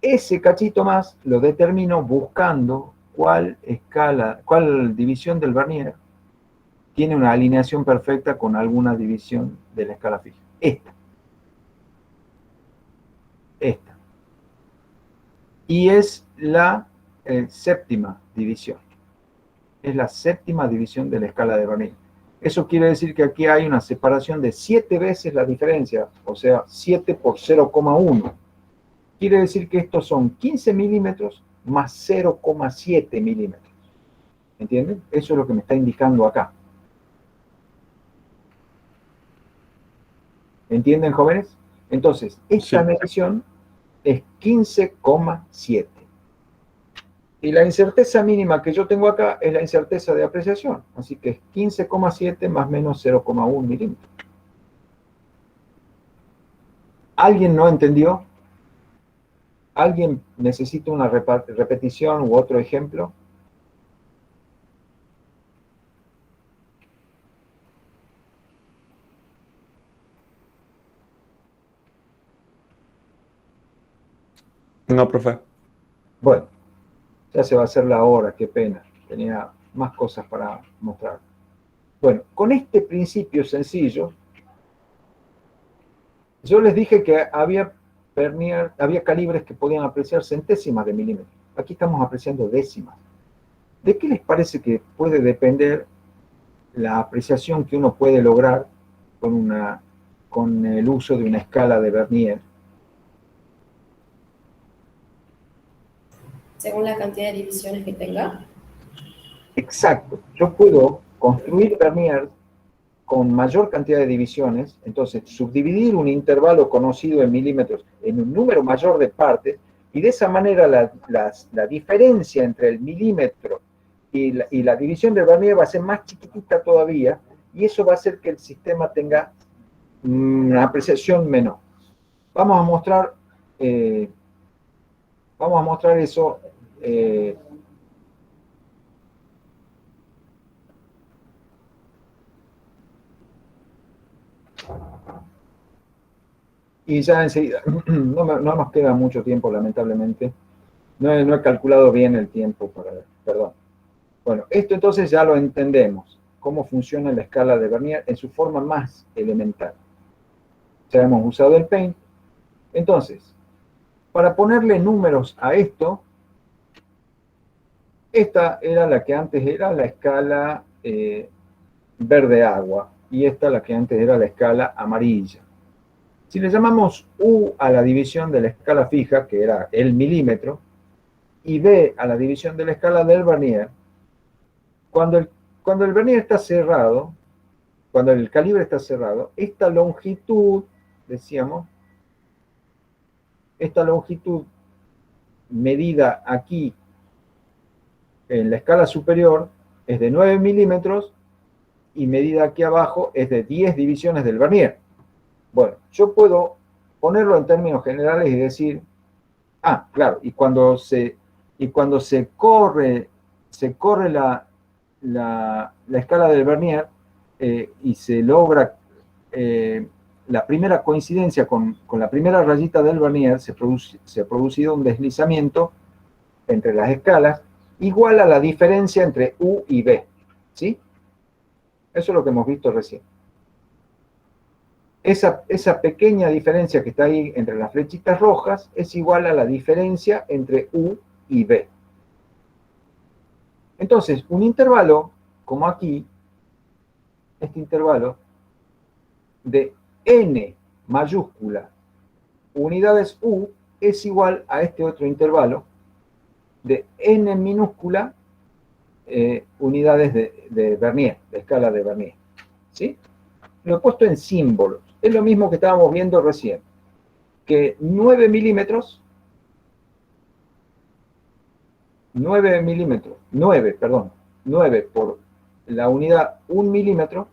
Ese cachito más lo determino buscando cuál división del Vernier tiene una alineación perfecta con alguna división de la escala fija. Esta. Y es la séptima división. Es la séptima división de la escala de Vernier. Eso quiere decir que aquí hay una separación de 7 veces la diferencia, o sea, 7 por 0,1. Quiere decir que estos son 15 milímetros más 0,7 milímetros. ¿Entienden? Eso es lo que me está indicando acá. ¿Entienden, jóvenes? Entonces, esta medición es 15,7. Y la incerteza mínima que yo tengo acá es la incerteza de apreciación. Así que es 15,7 más menos 0,1 milímetros. ¿Alguien no entendió? ¿Alguien necesita una repetición u otro ejemplo? No, profe. Bueno, ya se va a hacer la hora, qué pena. Tenía más cosas para mostrar. Bueno, con este principio sencillo, yo les dije que había calibres que podían apreciar centésimas de milímetro. Aquí estamos apreciando décimas. ¿De qué les parece que puede depender la apreciación que uno puede lograr con el uso de una escala de Vernier? Según la cantidad de divisiones que tenga. Exacto. Yo puedo construir Vernier con mayor cantidad de divisiones, entonces subdividir un intervalo conocido en milímetros en un número mayor de partes, y de esa manera la diferencia entre el milímetro y la división de Vernier va a ser más chiquitita todavía, y eso va a hacer que el sistema tenga una apreciación menor. Vamos a mostrar eso. Y ya enseguida, no nos queda mucho tiempo, lamentablemente. No he calculado bien el tiempo, perdón. Bueno, esto entonces ya lo entendemos, cómo funciona la escala de Vernier en su forma más elemental. Ya hemos usado el Paint. Entonces, para ponerle números a esto, esta era la que antes era la escala verde agua, y esta la que antes era la escala amarilla. Si le llamamos U a la división de la escala fija, que era el milímetro, y B a la división de la escala del Vernier, cuando el Vernier está cerrado, cuando el calibre está cerrado, esta longitud, decíamos, esta longitud medida aquí en la escala superior es de 9 milímetros y medida aquí abajo es de 10 divisiones del Vernier. Bueno, yo puedo ponerlo en términos generales y decir, claro, y cuando se corre la escala del Vernier y se logra la primera coincidencia con la primera rayita del Vernier, se ha producido un deslizamiento entre las escalas igual a la diferencia entre U y B, ¿sí? Eso es lo que hemos visto recién. Esa pequeña diferencia que está ahí entre las flechitas rojas es igual a la diferencia entre U y B. Entonces, un intervalo, como aquí, este intervalo de n mayúscula unidades U es igual a este otro intervalo de n minúscula unidades de Vernier, de escala de Vernier. ¿Sí? Lo he puesto en símbolos. Es lo mismo que estábamos viendo recién, que 9 milímetros, 9 por la unidad 1 milímetro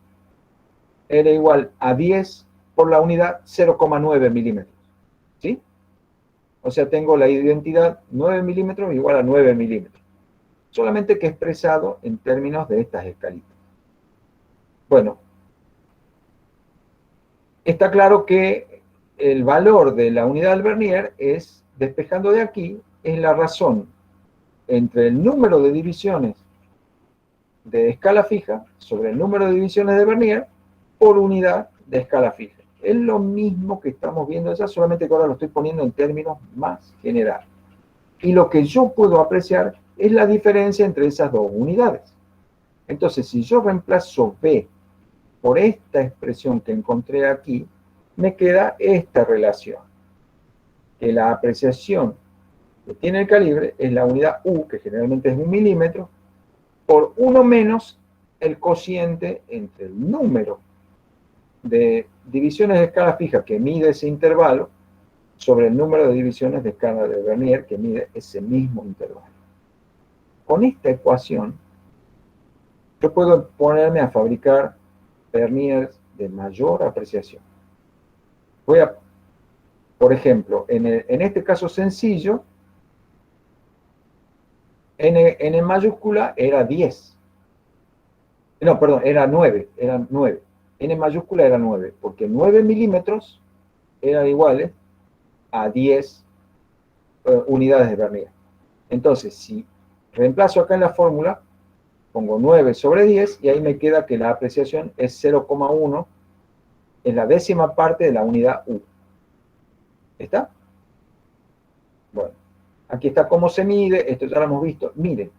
era igual a 10 por la unidad 0,9 milímetros. ¿Sí? O sea, tengo la identidad 9 milímetros igual a 9 milímetros. Solamente que expresado en términos de estas escalitas. Bueno, está claro que el valor de la unidad del Vernier es, despejando de aquí, es la razón entre el número de divisiones de escala fija sobre el número de divisiones de Vernier por unidad de escala fija. Es lo mismo que estamos viendo allá, solamente que ahora lo estoy poniendo en términos más generales. Y lo que yo puedo apreciar es la diferencia entre esas dos unidades. Entonces, si yo reemplazo B por esta expresión que encontré aquí, me queda esta relación. Que la apreciación que tiene el calibre es la unidad U, que generalmente es 1 milímetro, por 1 menos el cociente entre el número de divisiones de escala fija que mide ese intervalo sobre el número de divisiones de escala de Vernier que mide ese mismo intervalo. Con esta ecuación, yo puedo ponerme a fabricar Verniers de mayor apreciación. Voy a, por ejemplo, en este caso sencillo, n mayúscula era 10. No, perdón, era 9. N mayúscula era 9, porque 9 milímetros eran iguales a 10 unidades de Vernier. Entonces, si reemplazo acá en la fórmula, pongo 9 sobre 10 y ahí me queda que la apreciación es 0,1, es la décima parte de la unidad U. ¿Está? Bueno, aquí está cómo se mide, esto ya lo hemos visto. Miren,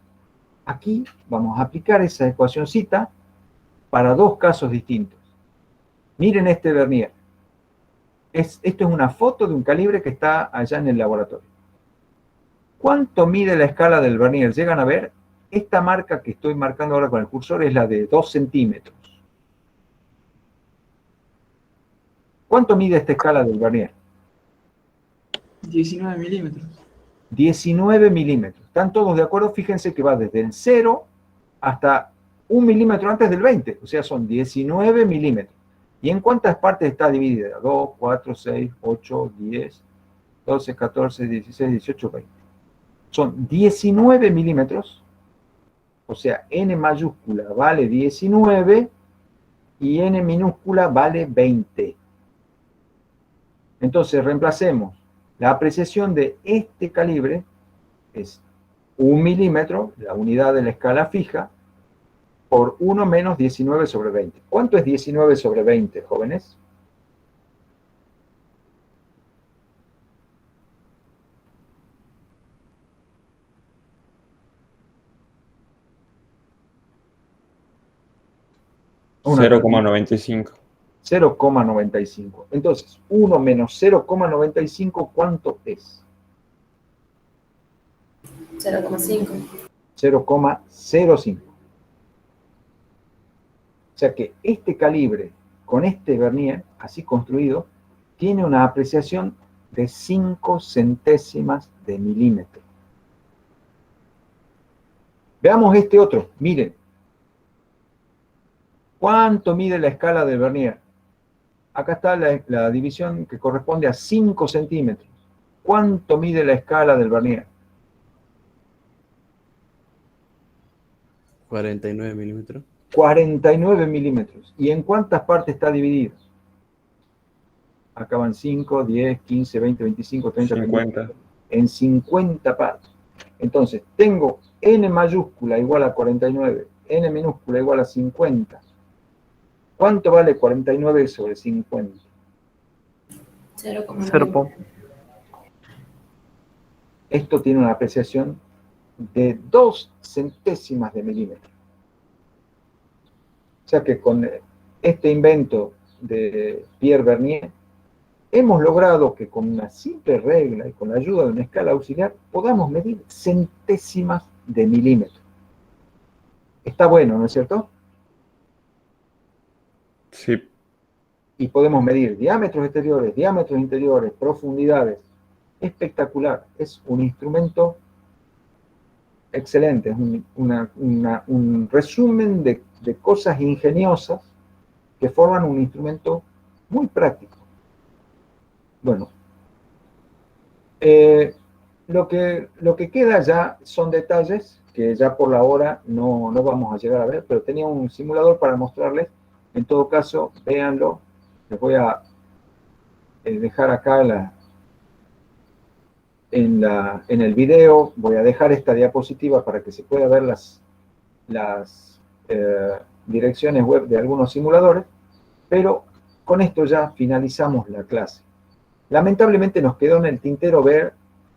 aquí vamos a aplicar esa ecuacioncita para dos casos distintos. Miren este Vernier. Esto es una foto de un calibre que está allá en el laboratorio. ¿Cuánto mide la escala del Vernier? ¿Llegan a ver? Esta marca que estoy marcando ahora con el cursor es la de 2 centímetros. ¿Cuánto mide esta escala del Vernier? 19 milímetros. 19 milímetros. ¿Están todos de acuerdo? Fíjense que va desde el 0 hasta 1 milímetro antes del 20. O sea, son 19 milímetros. ¿Y en cuántas partes está dividida? 2, 4, 6, 8, 10, 12, 14, 16, 18, 20. Son 19 milímetros. O sea, n mayúscula vale 19 y n minúscula vale 20. Entonces, reemplacemos. La apreciación de este calibre es 1 milímetro, la unidad de la escala fija, por 1 menos 19 sobre 20. ¿Cuánto es 19 sobre 20, jóvenes? Una 0,95. 0,95. Entonces, 1 menos 0,95, ¿cuánto es? 0,5. 0,05. O sea que este calibre, con este Vernier, así construido, tiene una apreciación de 5 centésimas de milímetro. Veamos este otro. Miren. ¿Cuánto mide la escala de Vernier? Acá está la división que corresponde a 5 centímetros. ¿Cuánto mide la escala del Vernier? 49 milímetros. 49 milímetros. ¿Y en cuántas partes está dividido? Acá van 5, 10, 15, 20, 25, 30, 50. En 50 partes. Entonces, tengo n mayúscula igual a 49, n minúscula igual a 50. ¿Cuánto vale 49 sobre 50? 0,9. Esto tiene una apreciación de 2 centésimas de milímetro. O sea que con este invento de Pierre Bernier, hemos logrado que con una simple regla y con la ayuda de una escala auxiliar podamos medir centésimas de milímetro. Está bueno, ¿no es cierto? Sí. Y podemos medir diámetros exteriores, diámetros interiores, profundidades. Espectacular. Es un instrumento excelente. Es un resumen de cosas ingeniosas que forman un instrumento muy práctico. Bueno, lo que queda ya son detalles que ya por la hora no vamos a llegar a ver, pero tenía un simulador para mostrarles. En todo caso, véanlo. Les voy a dejar acá en el video, voy a dejar esta diapositiva para que se pueda ver las direcciones web de algunos simuladores, pero con esto ya finalizamos la clase. Lamentablemente nos quedó en el tintero ver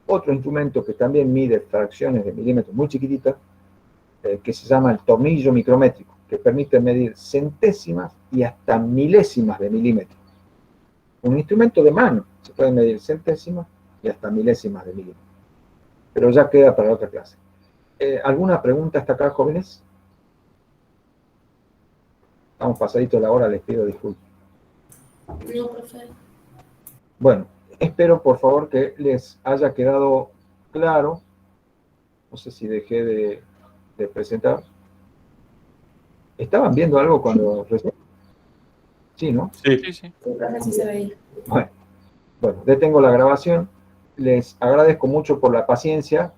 otro instrumento que también mide fracciones de milímetros muy chiquititas, que se llama el tornillo micrométrico, que permite medir centésimas y hasta milésimas de milímetros. Un instrumento de mano, se puede medir centésimas y hasta milésimas de milímetros. Pero ya queda para otra clase. ¿Alguna pregunta hasta acá, jóvenes? Estamos pasadito de la hora, les pido disculpas. No, profe. Bueno, espero por favor que les haya quedado claro. No sé si dejé de presentar. ¿Estaban viendo algo cuando recién? Sí, ¿no? Sí. Sí, profe, sí se veía. Bueno, detengo la grabación. Les agradezco mucho por la paciencia.